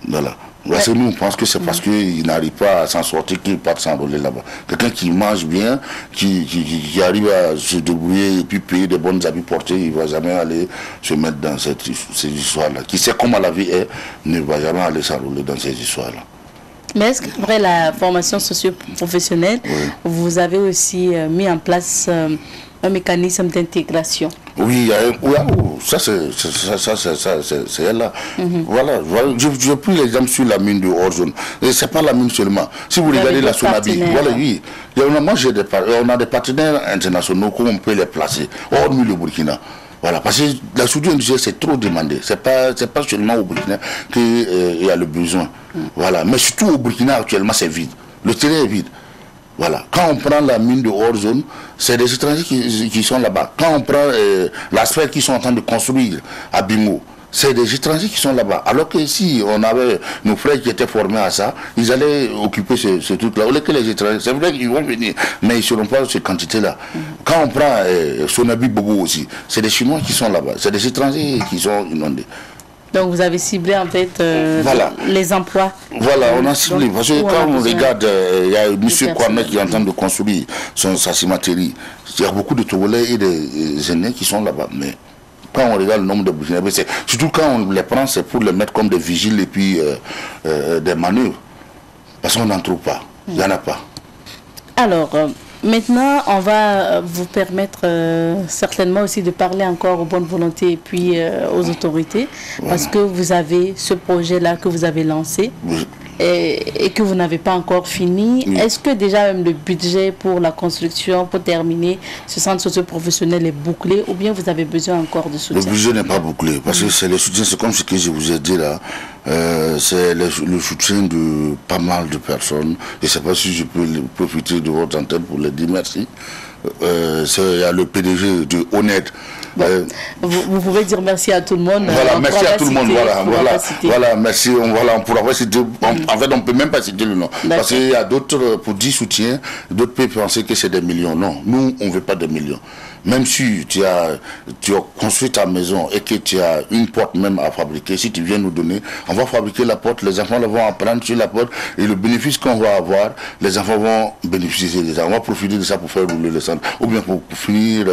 Voilà. Parce que nous, on pense que c'est parce qu'ils n'arrivent pas à s'en sortir qu'ils partent s'enrôler là-bas. Quelqu'un qui mange bien, qui arrive à se débrouiller et puis payer des bonnes habits portés, il ne va jamais aller se mettre dans ces histoires-là. Qui sait comment la vie est, ne va jamais aller s'enrôler dans ces histoires-là. Mais est-ce qu'après la formation socio-professionnelle, vous avez aussi mis en place un mécanisme d'intégration? Oui, ça c'est elle là. Voilà, j'ai pris l'exemple sur la mine de Orzone. Et c'est pas la mine seulement. Si vous regardez la Sonabi, voilà, oui. On a des partenaires internationaux qu'on peut les placer, hormis le Burkina. Voilà, parce que la soudure industrielle c'est trop demandé. C'est pas seulement au Burkina qu'il y a le besoin. Voilà, mais surtout au Burkina actuellement c'est vide. Le terrain est vide. Voilà. Quand on prend la mine de Orzone, c'est des étrangers qui sont là-bas. Quand on prend la sphère qu'ils sont en train de construire à Bimo, c'est des étrangers qui sont là-bas. Alors que si on avait nos frères qui étaient formés à ça, ils allaient occuper ce truc-là. Au lieu que les étrangers, c'est vrai qu'ils vont venir, mais ils ne seront pas ces quantités-là. Quand on prend Sonabi Bogo aussi, c'est des Chinois qui sont là-bas. C'est des étrangers qui sont inondés. Donc vous avez ciblé en fait voilà. Les emplois. Voilà, on a ciblé. Parce que quand on regarde, il y a M. Kwame qui est en train de construire sa cimenterie. Il y a beaucoup de Togolais et des aînés qui sont là-bas. Mais quand on regarde le nombre de Burkinabés, surtout quand on les prend, c'est pour les mettre comme des vigiles et puis des manœuvres. Parce qu'on n'en trouve pas. Il n'y en a pas. Alors, maintenant, on va vous permettre certainement aussi de parler encore aux bonnes volontés et puis aux autorités, parce que vous avez ce projet-là que vous avez lancé et que vous n'avez pas encore fini. Est-ce que déjà même le budget pour la construction, pour terminer ce centre socio-professionnel est bouclé, ou bien vous avez besoin encore de soutien? Le budget n'est pas bouclé, parce que c'est le soutien, c'est comme ce que je vous ai dit là, c'est le soutien de pas mal de personnes. Je ne sais pas si je peux profiter de votre antenne pour leur dire merci. Il y a le PDG de Honnête. Vous pouvez dire merci à tout le monde. Voilà, merci à tout le monde. Voilà, merci. On pourra pas citer. En fait, on ne peut même pas citer le nom. Parce qu'il y a d'autres, pour 10 soutiens, d'autres peuvent penser que c'est des millions. Non, nous, on ne veut pas de millions. Même si tu as construit ta maison et que tu as une porte même à fabriquer, si tu viens nous donner, on va fabriquer la porte, les enfants vont apprendre sur la porte et le bénéfice qu'on va avoir, les enfants vont bénéficier de ça. On va profiter de ça pour faire rouler le centre ou bien pour finir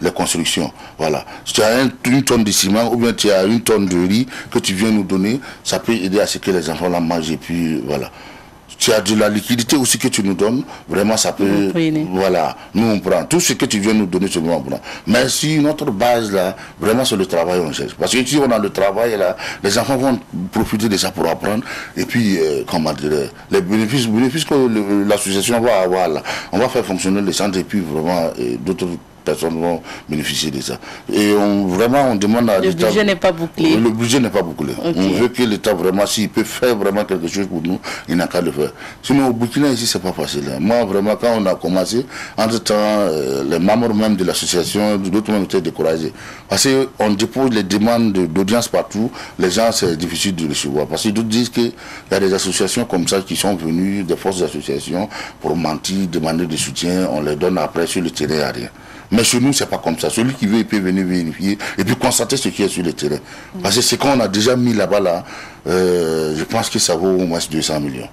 les constructions. Voilà. Si tu as une tonne de ciment ou bien tu as une tonne de riz que tu viens nous donner, ça peut aider à ce que les enfants la mangent et puis voilà. Tu as de la liquidité aussi que tu nous donnes, vraiment ça peut, voilà, nous on prend, tout ce que tu viens nous donner, c'est nous on prend. Mais si notre base là, vraiment c'est le travail on cherche, parce que si on a le travail là, les enfants vont profiter de ça pour apprendre, et puis, comment dire, les bénéfices que l'association va avoir là, on va faire fonctionner les centres et puis vraiment d'autres personnes vont bénéficier de ça. Et vraiment, on demande à l'État... Le budget n'est pas bouclé. Le budget n'est pas bouclé. Okay. On veut que l'État, vraiment, s'il peut faire vraiment quelque chose pour nous, il n'a qu'à le faire. Sinon, au Burkina, ici, c'est pas facile. Moi, vraiment, quand on a commencé, entre-temps, les membres même de l'association, d'autres même étaient découragés. Parce qu'on dépose les demandes d'audience partout, les gens, c'est difficile de recevoir. Parce qu'ils disent qu'il y a des associations comme ça qui sont venues, des forces d'association, pour mentir, demander du soutien, on les donne après sur le terrain à rien. Mais chez nous, c'est pas comme ça. Celui qui veut, il peut venir vérifier et puis constater ce qui est sur le terrain. Parce que ce qu'on a déjà mis là-bas, là, je pense que ça vaut au moins 200 millions.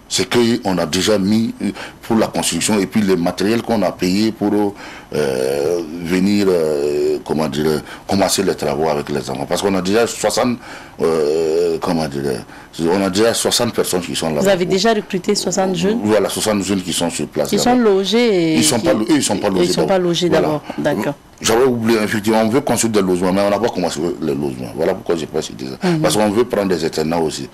C'est qu'on a déjà mis pour la construction et puis le matériel qu'on a payé pour venir comment dire, commencer les travaux avec les enfants. Parce qu'on a déjà 60 comment dire, on a déjà 60 personnes qui sont là. Vous avez déjà recruté 60 jeunes? Voilà, 60 jeunes qui sont sur place. Ils sont logés. Ils ne sont pas logés. Ils ne sont pas logés d'abord. Voilà. D'accord. J'avais oublié, effectivement, on veut construire des logements, mais on n'a pas commencé les logements. Voilà pourquoi je n'ai pas cité ça. Parce qu'on veut prendre des internats aussi.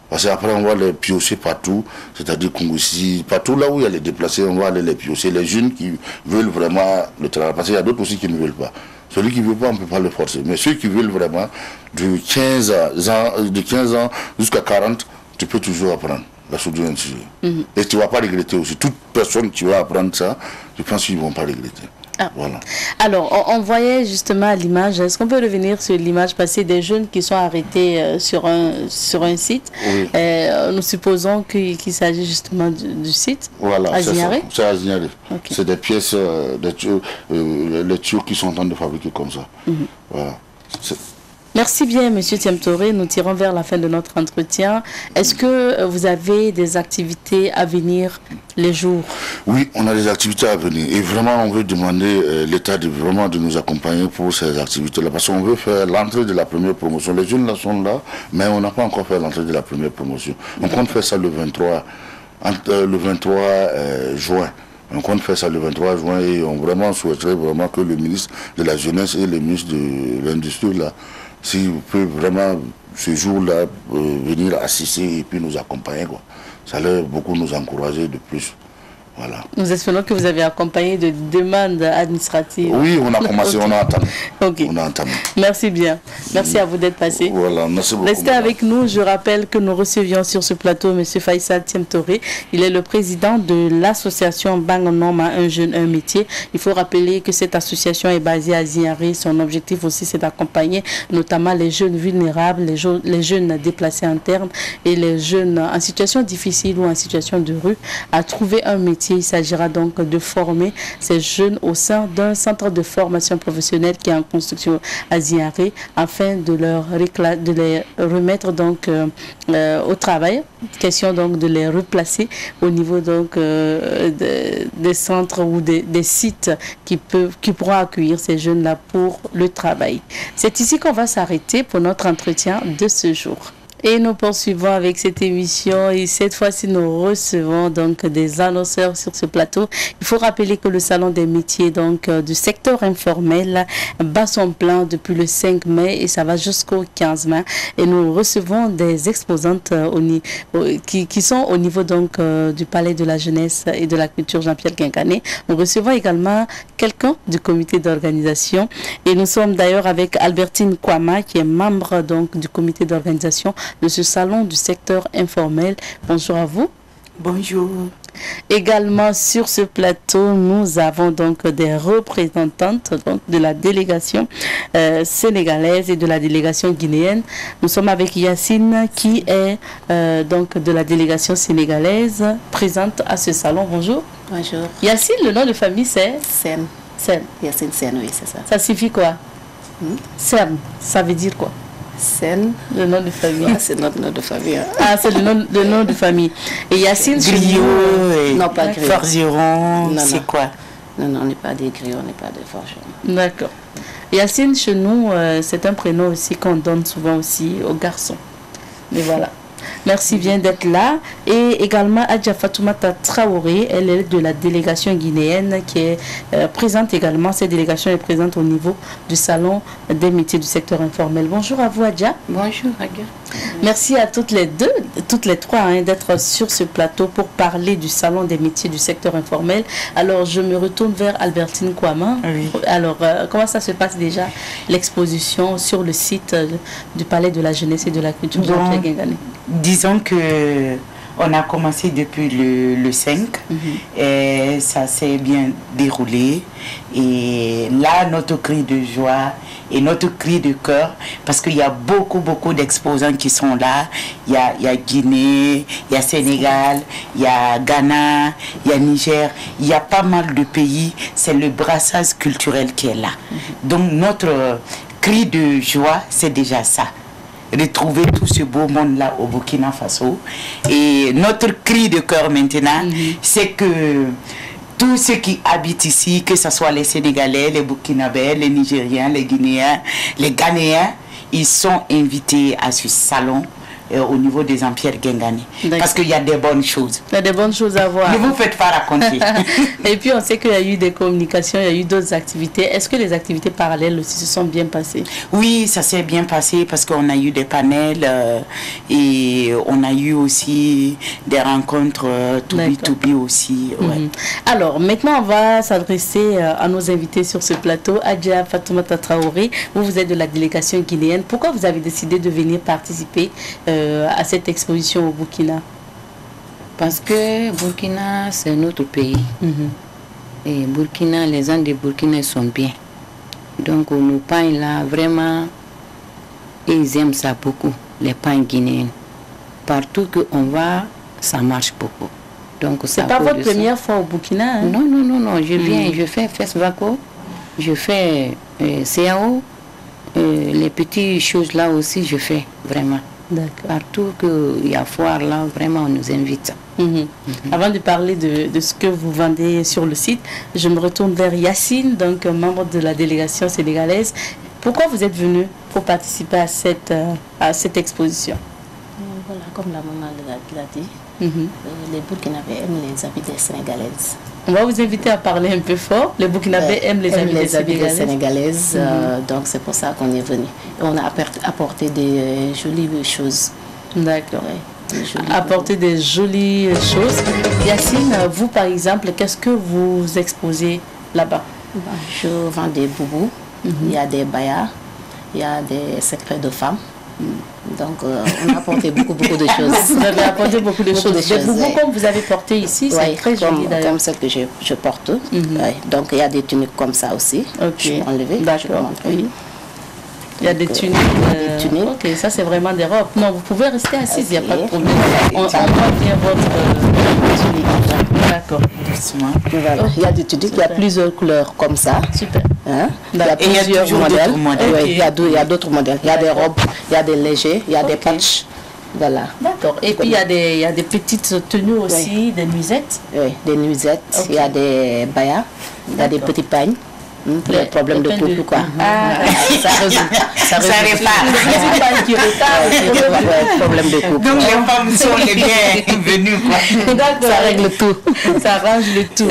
Parce qu'après, on va les piocher partout, c'est-à-dire Kongoussi, partout là où il y a les déplacés, on va aller les piocher. Les jeunes qui veulent vraiment le travail, parce qu'il y a d'autres aussi qui ne veulent pas. Celui qui ne veut pas, on ne peut pas le forcer. Mais ceux qui veulent vraiment, de 15 ans jusqu'à 40, tu peux toujours apprendre la soudure industrielle. Et tu ne vas pas regretter aussi. Toute personne qui va apprendre ça, je pense qu'ils ne vont pas regretter. Ah. Voilà. Alors, on voyait justement l'image. Est-ce qu'on peut revenir sur l'image passée des jeunes qui sont arrêtés sur un site? Oui. Nous supposons qu'il s'agit justement du site. Voilà, à Zignaré. C'est à Zignaré. Okay. C'est des pièces, les tuyaux qui sont en train de fabriquer comme ça. Voilà. Merci bien, Monsieur Thiam Touré. Nous tirons vers la fin de notre entretien. Est-ce que vous avez des activités à venir les jours? Oui, on a des activités à venir. Et vraiment, on veut demander l'État de nous accompagner pour ces activités-là. Parce qu'on veut faire l'entrée de la première promotion. Les jeunes là sont là, mais on n'a pas encore fait l'entrée de la première promotion. On compte faire ça le 23 juin. On compte faire ça le 23 juin et on vraiment souhaiterait vraiment que le ministre de la Jeunesse et le ministre de l'Industrie là, s'il peut vraiment ce jour-là venir assister et puis nous accompagner, quoi. Ça allait beaucoup nous encourager de plus. Voilà. Nous espérons que vous avez accompagné de demandes administratives. Oui, on a commencé, on a entamé. Okay. On a entamé. Merci bien. Merci à vous d'être passé. Voilà, merci beaucoup. Restez avec nous. Je rappelle que nous recevions sur ce plateau M. Faisal Thiam Touré. Il est le président de l'association Bang Noma, un jeune, un métier. Il faut rappeler que cette association est basée à Zignaré. Son objectif aussi, c'est d'accompagner notamment les jeunes vulnérables, les jeunes déplacés internes et les jeunes en situation difficile ou en situation de rue à trouver un métier métiers. Il s'agira donc de former ces jeunes au sein d'un centre de formation professionnelle qui est en construction à Ziaré afin de les remettre donc au travail. Question donc de les replacer au niveau donc des centres ou des sites qui pourront accueillir ces jeunes-là pour le travail. C'est ici qu'on va s'arrêter pour notre entretien de ce jour. Et nous poursuivons avec cette émission et cette fois-ci nous recevons donc des annonceurs sur ce plateau. Il faut rappeler que le salon des métiers donc du secteur informel bat son plein depuis le 5 mai et ça va jusqu'au 15 mai. Et nous recevons des exposantes qui sont au niveau donc du Palais de la Jeunesse et de la Culture Jean-Pierre Guingané. Nous recevons également quelqu'un du comité d'organisation et nous sommes d'ailleurs avec Albertine Kwama qui est membre donc du comité d'organisation de ce salon du secteur informel. Bonjour à vous. Bonjour. Également sur ce plateau, nous avons donc des représentantes donc, de la délégation sénégalaise et de la délégation guinéenne. Nous sommes avec Yacine qui est donc de la délégation sénégalaise présente à ce salon. Bonjour. Bonjour. Yacine, le nom de famille c'est Sen. Sen. Yacine Sen, oui, c'est ça. Ça signifie quoi? Sen, ça veut dire quoi? Sen, le nom de famille. Ah, c'est notre nom de famille. Ah, c'est le nom de famille. Et Yacine, Griot, non pas Griot. Forgeron, c'est quoi? Non, on n'est pas des griots, on n'est pas des forgerons. D'accord. Yacine, chez nous, c'est un prénom aussi qu'on donne souvent aussi aux garçons. Mais voilà. Merci bien d'être là. Et également Adja Fatoumata Traoré, elle est de la délégation guinéenne qui est présente également. Cette délégation est présente au niveau du salon des métiers du secteur informel. Bonjour à vous Adja. Bonjour Adja. Merci à toutes les deux, toutes les trois d'être sur ce plateau pour parler du salon des métiers du secteur informel. Alors je me retourne vers Albertine Kwama. Oui. Alors comment ça se passe déjà l'exposition sur le site du Palais de la Jeunesse et de la Culture Jean-Pierre Guingané? Disons que on a commencé depuis le 5 et ça s'est bien déroulé. Et là, notre cri de joie et notre cri de cœur, parce qu'il y a beaucoup d'exposants qui sont là. Il y a Guinée, il y a Sénégal, il y a Ghana, il y a Niger. Il y a pas mal de pays. C'est le brassage culturel qui est là. Donc notre cri de joie, c'est déjà ça. Retrouver tout ce beau monde-là au Burkina Faso. Et notre cri de cœur maintenant, c'est que tous ceux qui habitent ici, que ce soit les Sénégalais, les Burkinabés, les Nigériens, les Guinéens, les Ghanéens, ils sont invités à ce salon au niveau des Jean-Pierre Guingané. Parce qu'il y a des bonnes choses. Il y a des bonnes choses à voir. Ne vous faites pas raconter. Et puis on sait qu'il y a eu des communications, il y a eu d'autres activités. Est-ce que les activités parallèles aussi se sont bien passées? Oui, ça s'est bien passé parce qu'on a eu des panels et on a eu aussi des rencontres to be aussi. Ouais. Alors maintenant on va s'adresser à nos invités sur ce plateau. Adja Fatoumata Traoré, vous êtes de la délégation guinéenne. Pourquoi vous avez décidé de venir participer à cette exposition au Burkina? Parce que Burkina, c'est notre pays. Et Burkina, les gens de Burkina sont bien. Donc nos pains là, vraiment, ils aiment ça beaucoup, les pains guinéens. Partout qu'on va, ça marche beaucoup. Donc c'est pas votre première fois au Burkina? Non, je viens, je fais FESVACO, je fais CAO, les petites choses là aussi, je fais vraiment. Partout qu'il y a foire là, vraiment on nous invite. Avant de parler de ce que vous vendez sur le site, je me retourne vers Yacine, donc membre de la délégation sénégalaise. Pourquoi vous êtes venu pour participer à cette exposition? Voilà, comme la maman l'a dit, les Burkinabés aiment les habits sénégalaises. On va vous inviter à parler un peu fort. Les Burkinabés aiment les habits sénégalaises. Donc c'est pour ça qu'on est venu. Et on a apporté des jolies choses. D'accord. Apporter des jolies choses. Yacine, vous par exemple, qu'est-ce que vous exposez là-bas? Je vends des boubous, il y a des bayas, il y a des secrets de femmes. Donc on a apporté beaucoup de choses. Vous avez apporté beaucoup de choses. Des boubous comme vous avez porté ici, c'est très joli d'ailleurs. Comme celle que je porte. Donc il y a des tuniques comme ça aussi. Je peux enlever. D'accord. Il y a des tuniques. Ok, ça c'est vraiment des robes. Non, vous pouvez rester assise, il n'y a pas de problème. On voit bien votre tunique. D'accord. Doucement. Voilà. Il y a des tudiques, il y a plusieurs couleurs comme ça. Super. Hein? Il y a Et il y a plusieurs toujours modèles. d'autres modèles. Oui, il y a d'autres modèles. Il y a des robes, il y a des légers, il y a des patchs. Voilà. D'accord. Et puis il y a des petites tenues aussi, des nuisettes. Oui, des nuisettes, il y a des bayas, il y a des petits pagnes. Pour les problèmes de couple, quoi. Ça résout. Ça répare. Les pagnes qui retardent. Problème de couple. Donc les femmes sont les bienvenues, quoi. D'accord. Ça règle tout. Ça arrange le tout.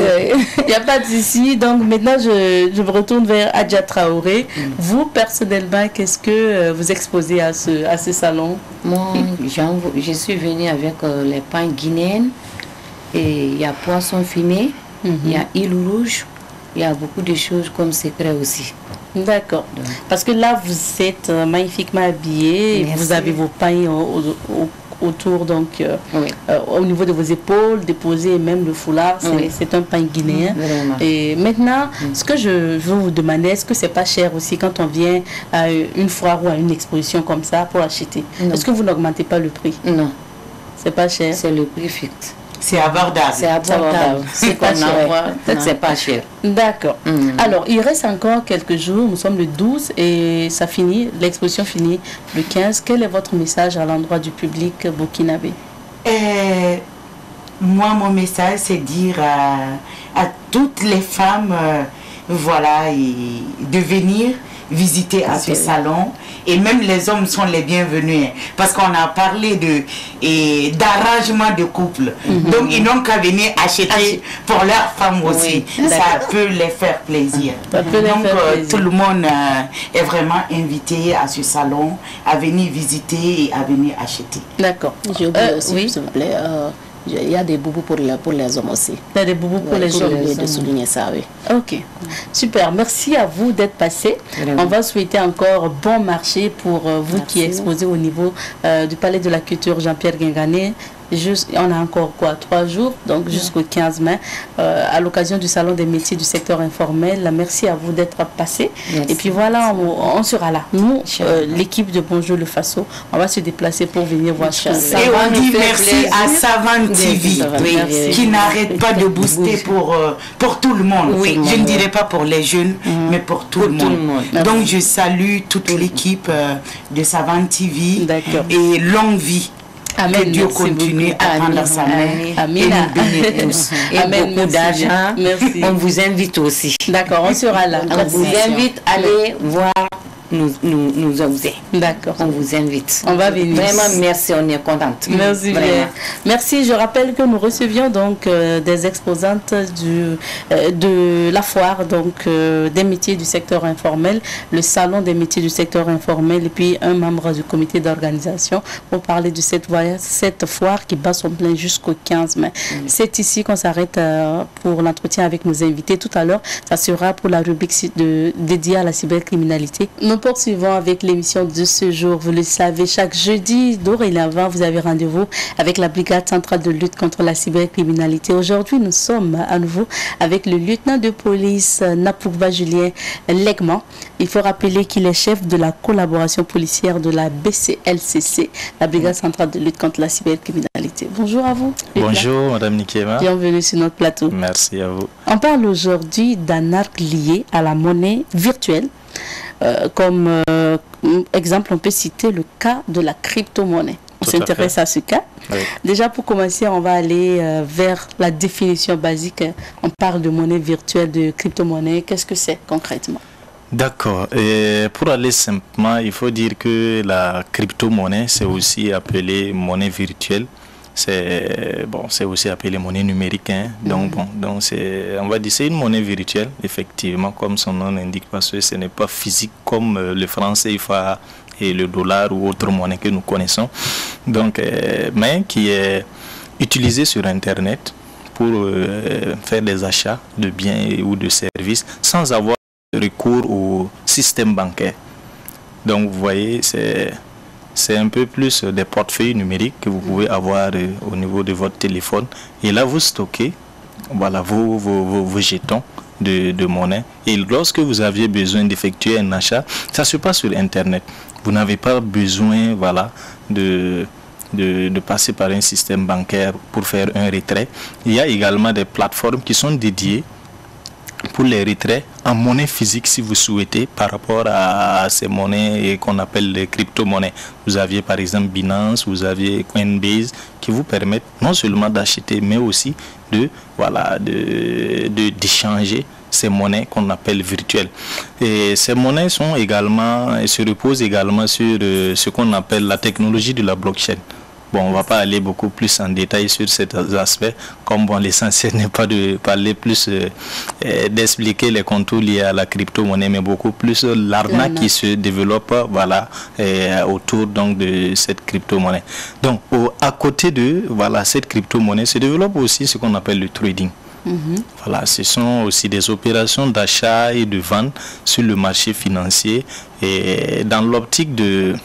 Il n'y a pas de souci. Donc maintenant, je me retourne vers Adja Traoré. Vous, personnellement, qu'est-ce que vous exposez à ce salon? Moi, je suis venue avec les pagnes guinéennes. Et il y a poisson fumé, il y a île rouge. Il y a beaucoup de choses comme secret aussi. D'accord. Parce que là, vous êtes magnifiquement habillés. Merci. Vous avez vos pailles autour, donc au niveau de vos épaules, déposés, et même le foulard. C'est un pain guinéen. Vraiment. Et maintenant, ce que je veux vous demander, est-ce que c'est pas cher aussi quand on vient à une foire ou à une exposition comme ça pour acheter? Est-ce que vous n'augmentez pas le prix? Non. C'est pas cher? C'est le prix fixe. C'est abordable. C'est abordable. C'est pas cher. C'est pas cher. D'accord. Alors, il reste encore quelques jours. Nous sommes le 12 et ça finit. L'exposition finit le 15. Quel est votre message à l'endroit du public burkinabé? Moi, mon message, c'est dire à toutes les femmes, voilà, de venir visiter à ce salon. Et même les hommes sont les bienvenus. Parce qu'on a parlé d'arrangement de couple. Donc, ils n'ont qu'à venir acheter pour leurs femmes aussi. Ça peut les faire plaisir. Donc, tout le monde est vraiment invité à ce salon, à venir visiter et à venir acheter. D'accord. J'ai oublié aussi, s'il vous plaît, il y a des boubous pour les hommes aussi. Il y a des boubous pour les hommes. J'ai oublié de souligner ça, oui. Ok, super. Merci à vous d'être passé. On va souhaiter encore bon marché pour vous qui exposez au niveau du Palais de la Culture Jean-Pierre Guingané. On a encore 3 jours, donc jusqu'au 15 mai, à l'occasion du Salon des métiers du secteur informel. Merci à vous d'être passé. Et puis voilà, on sera là. Nous, l'équipe de Bonjour le Faso, on va se déplacer pour venir voir ça. Et on dit merci à Savane TV, qui n'arrête pas de booster pour tout le monde. Oui, je ne dirais pas pour les jeunes, mais pour tout le monde. Donc je salue toute l'équipe de Savane TV et longue vie. Amen. Que Dieu continue à prendre sa main et nous bénir tous. Et beaucoup d'argent. Merci. On vous invite aussi. D'accord, on sera là. On vous invite à aller voir nous observer. D'accord. On vous invite. On va venir. Vraiment, merci, on est contente. Merci bien. Merci. Je rappelle que nous recevions donc des exposantes de la foire, donc des métiers du secteur informel, le salon des métiers du secteur informel et puis un membre du comité d'organisation pour parler de cette foire qui bat son plein jusqu'au 15 mai. C'est ici qu'on s'arrête pour l'entretien avec nos invités. Tout à l'heure, ça sera pour la rubrique dédiée à la cybercriminalité. Nous poursuivons avec l'émission de ce jour. Vous le savez, chaque jeudi, dorénavant, vous avez rendez-vous avec la Brigade centrale de lutte contre la cybercriminalité. Aujourd'hui, nous sommes à nouveau avec le lieutenant de police Napouba Julien Legman. Il faut rappeler qu'il est chef de la collaboration policière de la BCLCC, la Brigade centrale de lutte contre la cybercriminalité. Bonjour à vous. Bonjour, Madame Nikema. Bienvenue sur notre plateau. Merci à vous. On parle aujourd'hui d'un arc lié à la monnaie virtuelle. Comme exemple, on peut citer le cas de la crypto-monnaie. On s'intéresse à ce cas. Oui. Déjà, pour commencer, on va aller vers la définition basique. On parle de monnaie virtuelle, de crypto-monnaie. Qu'est-ce que c'est concrètement? D'accord. Et pour aller simplement, il faut dire que la crypto-monnaie, c'est aussi appelé monnaie virtuelle. C'est aussi appelé monnaie numérique. Hein. Donc, on va dire c'est une monnaie virtuelle, effectivement, comme son nom l'indique, parce que ce n'est pas physique comme le franc CFA et le dollar ou autre monnaie que nous connaissons. Donc, mais qui est utilisée sur Internet pour faire des achats de biens ou de services sans avoir recours au système bancaire. Donc, vous voyez, c'est un peu plus des portefeuilles numériques que vous pouvez avoir au niveau de votre téléphone. Et là, vous stockez vos jetons de monnaie. Et lorsque vous aviez besoin d'effectuer un achat, ça se passe sur Internet. Vous n'avez pas besoin de de passer par un système bancaire pour faire un retrait. Il y a également des plateformes qui sont dédiées pour les retraits en monnaie physique si vous souhaitez, par rapport à ces monnaies qu'on appelle les crypto-monnaies. Vous aviez par exemple Binance, vous aviez Coinbase qui vous permettent non seulement d'acheter mais aussi d'échanger ces monnaies qu'on appelle virtuelles. Et ces monnaies se reposent également sur ce qu'on appelle la technologie de la blockchain. Bon, on ne va pas aller beaucoup plus en détail sur cet aspect, comme l'essentiel n'est pas de parler plus, d'expliquer les contours liés à la crypto-monnaie, mais beaucoup plus l'arnaque qui se développe autour donc, de cette crypto-monnaie. Donc, à côté de cette crypto-monnaie, se développe aussi ce qu'on appelle le trading. Voilà, ce sont aussi des opérations d'achat et de vente sur le marché financier et dans l'optique de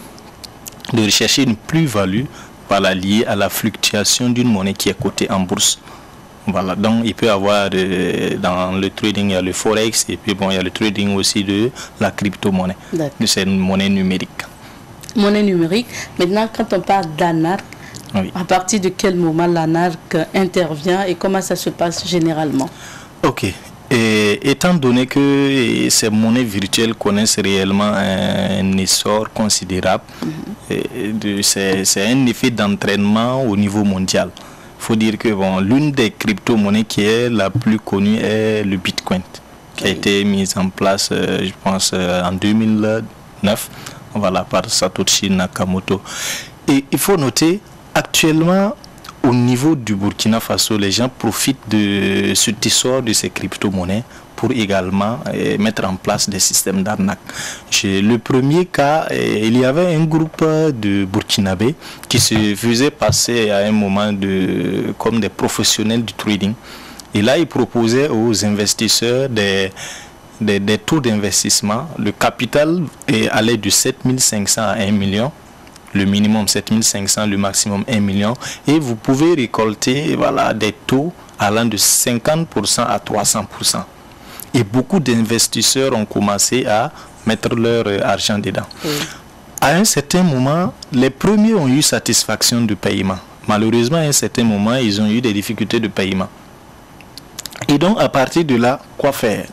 rechercher une plus-value liée à la fluctuation d'une monnaie qui est cotée en bourse. Voilà, donc il peut y avoir dans le trading, il y a le forex et puis il y a le trading aussi de la crypto-monnaie, de cette monnaie numérique. Monnaie numérique. Maintenant, quand on parle d'arnaque, à partir de quel moment l'arnaque intervient et comment ça se passe généralement? Ok. Et étant donné que ces monnaies virtuelles connaissent réellement un essor considérable, c'est un effet d'entraînement au niveau mondial. Il faut dire que l'une des crypto-monnaies qui est la plus connue est le Bitcoin, qui a été mise en place, je pense, en 2009, par Satoshi Nakamoto. Et il faut noter, actuellement, au niveau du Burkina Faso, les gens profitent de ce essor de ces crypto-monnaies pour également mettre en place des systèmes d'arnaque. Le premier cas, il y avait un groupe de Burkinabés qui se faisait passer à un moment comme des professionnels du trading. Et là, ils proposaient aux investisseurs des taux d'investissement. Le capital allait de 7 500 à 1 million. Le minimum 7 500, le maximum 1 million. Et vous pouvez récolter des taux allant de 50% à 300%. Et beaucoup d'investisseurs ont commencé à mettre leur argent dedans. À un certain moment, les premiers ont eu satisfaction de paiement. Malheureusement, à un certain moment, ils ont eu des difficultés de paiement. Et donc, à partir de là, quoi faire?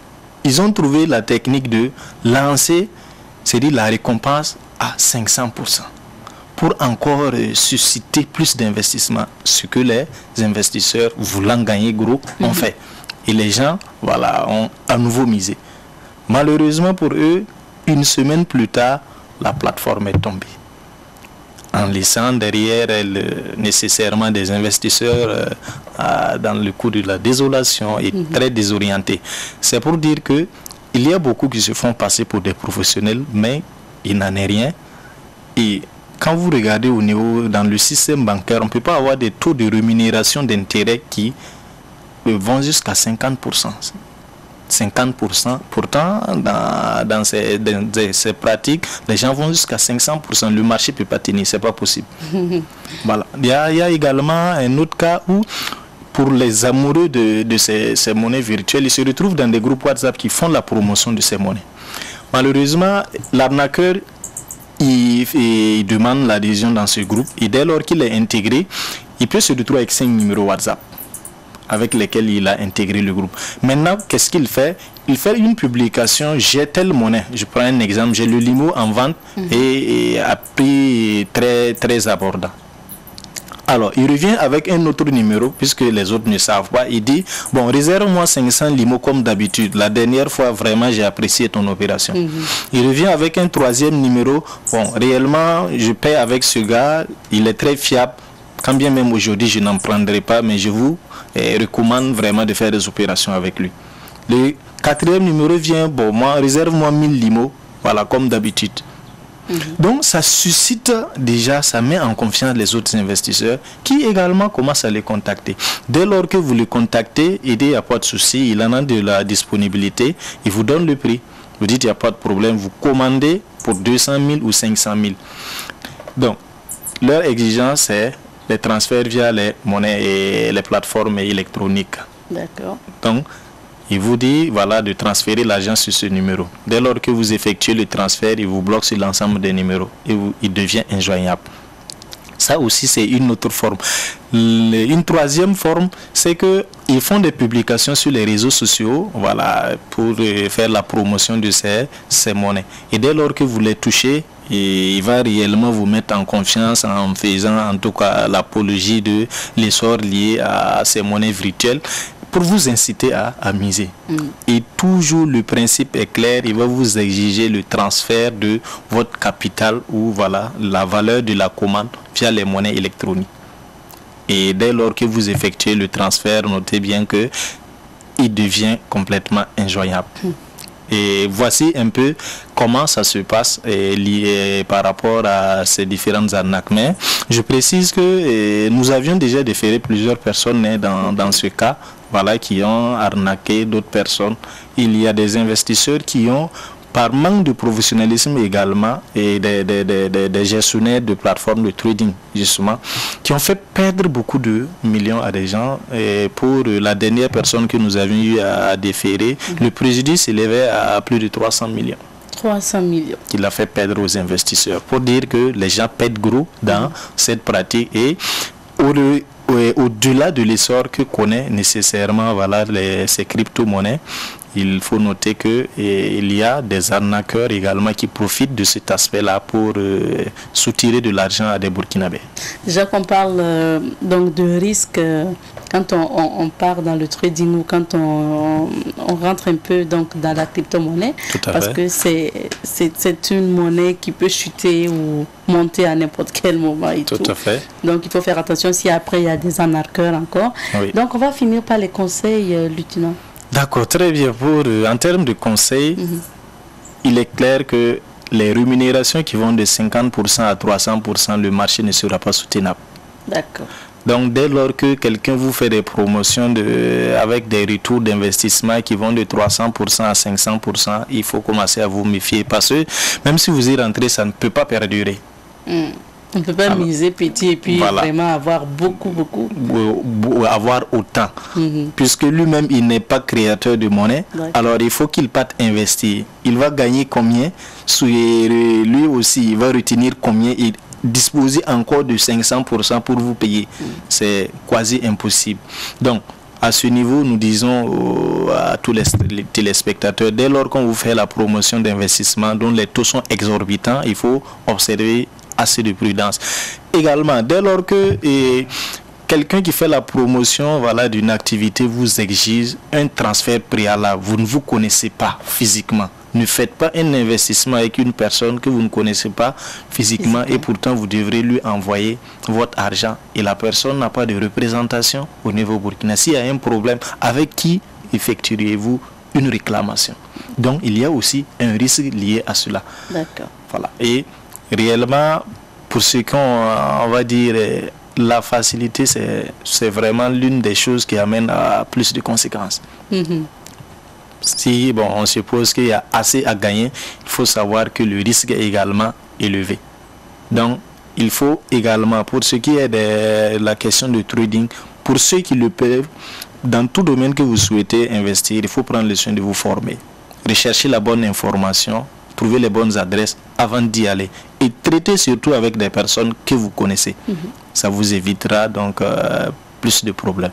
Ils ont trouvé la technique de lancer, c'est-à-dire la récompense à 500%. Pour encore susciter plus d'investissements, ce que les investisseurs voulant gagner gros ont fait. Et les gens ont à nouveau misé. Malheureusement pour eux, une semaine plus tard, la plateforme est tombée. En laissant derrière elle nécessairement des investisseurs dans le coup de la désolation et très désorientés. C'est pour dire qu'il y a beaucoup qui se font passer pour des professionnels, mais il n'en est rien. Et quand vous regardez au niveau, dans le système bancaire, on ne peut pas avoir des taux de rémunération d'intérêt qui vont jusqu'à 50%. 50%. Pourtant, dans ces pratiques, les gens vont jusqu'à 500%. Le marché ne peut pas tenir, ce n'est pas possible. Voilà. Il y a également un autre cas où, pour les amoureux de ces monnaies virtuelles, ils se retrouvent dans des groupes WhatsApp qui font la promotion de ces monnaies. Malheureusement, l'arnaqueur, il demande l'adhésion dans ce groupe et dès lors qu'il est intégré, il peut se retrouver avec 5 numéros WhatsApp avec lesquels il a intégré le groupe. Maintenant, qu'est-ce qu'il fait? Il fait une publication, j'ai telle monnaie. Je prends un exemple, j'ai le limo en vente et à prix très, très abordable. Alors, il revient avec un autre numéro, puisque les autres ne savent pas. Il dit, bon, réserve-moi 500 limos comme d'habitude. La dernière fois, vraiment, j'ai apprécié ton opération. Il revient avec un troisième numéro. Bon, réellement, je paie avec ce gars. Il est très fiable. Quand bien même aujourd'hui, je n'en prendrai pas, mais je vous recommande vraiment de faire des opérations avec lui. Le quatrième numéro vient, bon, moi, réserve-moi 1000 limos. Voilà, comme d'habitude. Donc ça suscite déjà, ça met en confiance les autres investisseurs qui également commencent à les contacter. Dès lors que vous les contactez, il n'y a pas de souci, il en a de la disponibilité, il vous donne le prix. Vous dites il n'y a pas de problème, vous commandez pour 200 000 ou 500 000. Donc leur exigence c'est les transferts via les monnaies et les plateformes électroniques. D'accord. Donc il vous dit voilà, de transférer l'argent sur ce numéro. Dès lors que vous effectuez le transfert, il vous bloque sur l'ensemble des numéros et il devient injoignable. Ça aussi, c'est une autre forme. Une troisième forme, c'est qu'ils font des publications sur les réseaux sociaux, voilà, pour faire la promotion de ces monnaies. Et dès lors que vous les touchez, il va réellement vous mettre en confiance en faisant en tout cas l'apologie de l'essor lié à ces monnaies virtuelles, pour vous inciter à miser. Et toujours le principe est clair, il va vous exiger le transfert de votre capital ou voilà la valeur de la commande via les monnaies électroniques. Et dès lors que vous effectuez le transfert, notez bien que il devient complètement injoignable. Et voici un peu comment ça se passe lié par rapport à ces différentes arnaques. Mais je précise que nous avions déjà déféré plusieurs personnes dans ce cas, voilà, qui ont arnaqué d'autres personnes. Il y a des investisseurs qui ont, par manque de professionnalisme également, et des gestionnaires de plateformes de trading, justement, qui ont fait perdre beaucoup de millions à des gens. Et pour la dernière personne que nous avions eu à déférer, le préjudice s'élevait à plus de 300 millions. 300 millions. Qu'il a fait perdre aux investisseurs. Pour dire que les gens pètent gros dans cette pratique. Et au-delà de l'essor que connaît nécessairement voilà, ces crypto-monnaies, il faut noter qu'il y a des arnaqueurs également qui profitent de cet aspect-là pour soutirer de l'argent à des Burkinabés. Déjà qu'on parle donc de risque quand on part dans le trading ou quand on rentre un peu donc dans la crypto-monnaie, parce que c'est une monnaie qui peut chuter ou monter à n'importe quel moment et tout. À fait. Donc il faut faire attention si après il y a des arnaqueurs encore. Oui. Donc on va finir par les conseils, lieutenant. D'accord, très bien. En termes de conseils, il est clair que les rémunérations qui vont de 50% à 300%, le marché ne sera pas soutenable. D'accord. Donc dès lors que quelqu'un vous fait des promotions avec des retours d'investissement qui vont de 300% à 500%, il faut commencer à vous méfier parce que même si vous y rentrez, ça ne peut pas perdurer. On ne peut pas miser petit et puis vraiment avoir beaucoup. Avoir autant. Puisque lui-même, il n'est pas créateur de monnaie. Alors, il faut qu'il parte investir. Il va gagner combien? Lui aussi, il va retenir combien? Il dispose encore de 500% pour vous payer. C'est quasi impossible. Donc, à ce niveau, nous disons à tous les téléspectateurs, dès lors qu'on vous fait la promotion d'investissement dont les taux sont exorbitants, il faut observer assez de prudence. Également, dès lors que quelqu'un qui fait la promotion d'une activité vous exige un transfert préalable, vous ne vous connaissez pas physiquement. Ne faites pas un investissement avec une personne que vous ne connaissez pas physiquement et pourtant vous devrez lui envoyer votre argent et la personne n'a pas de représentation au niveau Burkina. S'il y a un problème, avec qui effectueriez-vous une réclamation? Donc il y a aussi un risque lié à cela. D'accord. Voilà. Et réellement, pour ce qu'on va dire, la facilité, c'est vraiment l'une des choses qui amène à plus de conséquences. Si on suppose qu'il y a assez à gagner, il faut savoir que le risque est également élevé. Donc, il faut également, pour ce qui est de la question de trading, pour ceux qui le peuvent, dans tout domaine que vous souhaitez investir, il faut prendre le soin de vous former. Rechercher la bonne information, trouver les bonnes adresses avant d'y aller et traiter surtout avec des personnes que vous connaissez. Ça vous évitera donc plus de problèmes.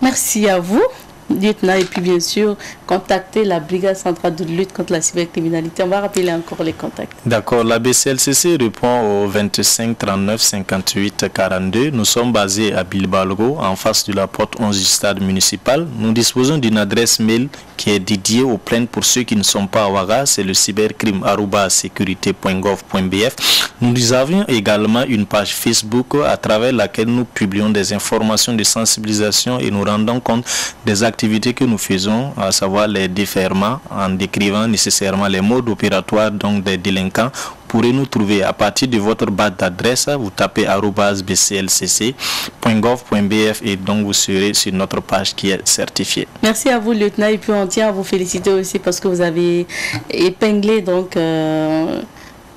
Merci à vous, lieutenant, et puis bien sûr contactez la brigade centrale de lutte contre la cybercriminalité. On va rappeler encore les contacts. D'accord, la BCLCC répond au 25 39 58 42. Nous sommes basés à Bilbalgo, en face de la porte 11 du stade municipal. Nous disposons d'une adresse mail qui est dédiée aux plaintes pour ceux qui ne sont pas à Ouaga, c'est le cybercrime@sécurité.gov.bf. Nous avons également une page Facebook à travers laquelle nous publions des informations de sensibilisation et nous rendons compte des activités que nous faisons, à savoir les déferments, en décrivant nécessairement les modes opératoires donc des délinquants. Pourrez nous trouver à partir de votre barre d'adresse, vous tapez @bclcc.gov.bf et donc vous serez sur notre page qui est certifiée. Merci à vous, lieutenant, et puis on tient à vous féliciter aussi parce que vous avez épinglé donc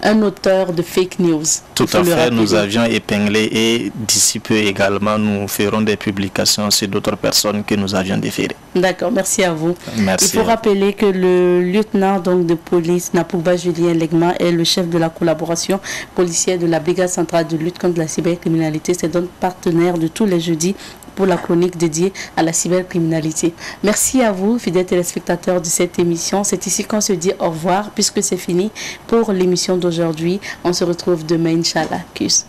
un auteur de fake news. Tout à fait, nous avions épinglé et d'ici peu également, nous ferons des publications sur d'autres personnes que nous avions déférées. D'accord, merci à vous. Merci. Il faut rappeler que le lieutenant donc, de police Napouba Julien Legma est le chef de la collaboration policière de la Brigade centrale de lutte contre la cybercriminalité. C'est donc partenaire de tous les jeudis pour la chronique dédiée à la cybercriminalité. Merci à vous, fidèles téléspectateurs de cette émission. C'est ici qu'on se dit au revoir puisque c'est fini pour l'émission d'aujourd'hui. On se retrouve demain, Inch'Allah. Kiss.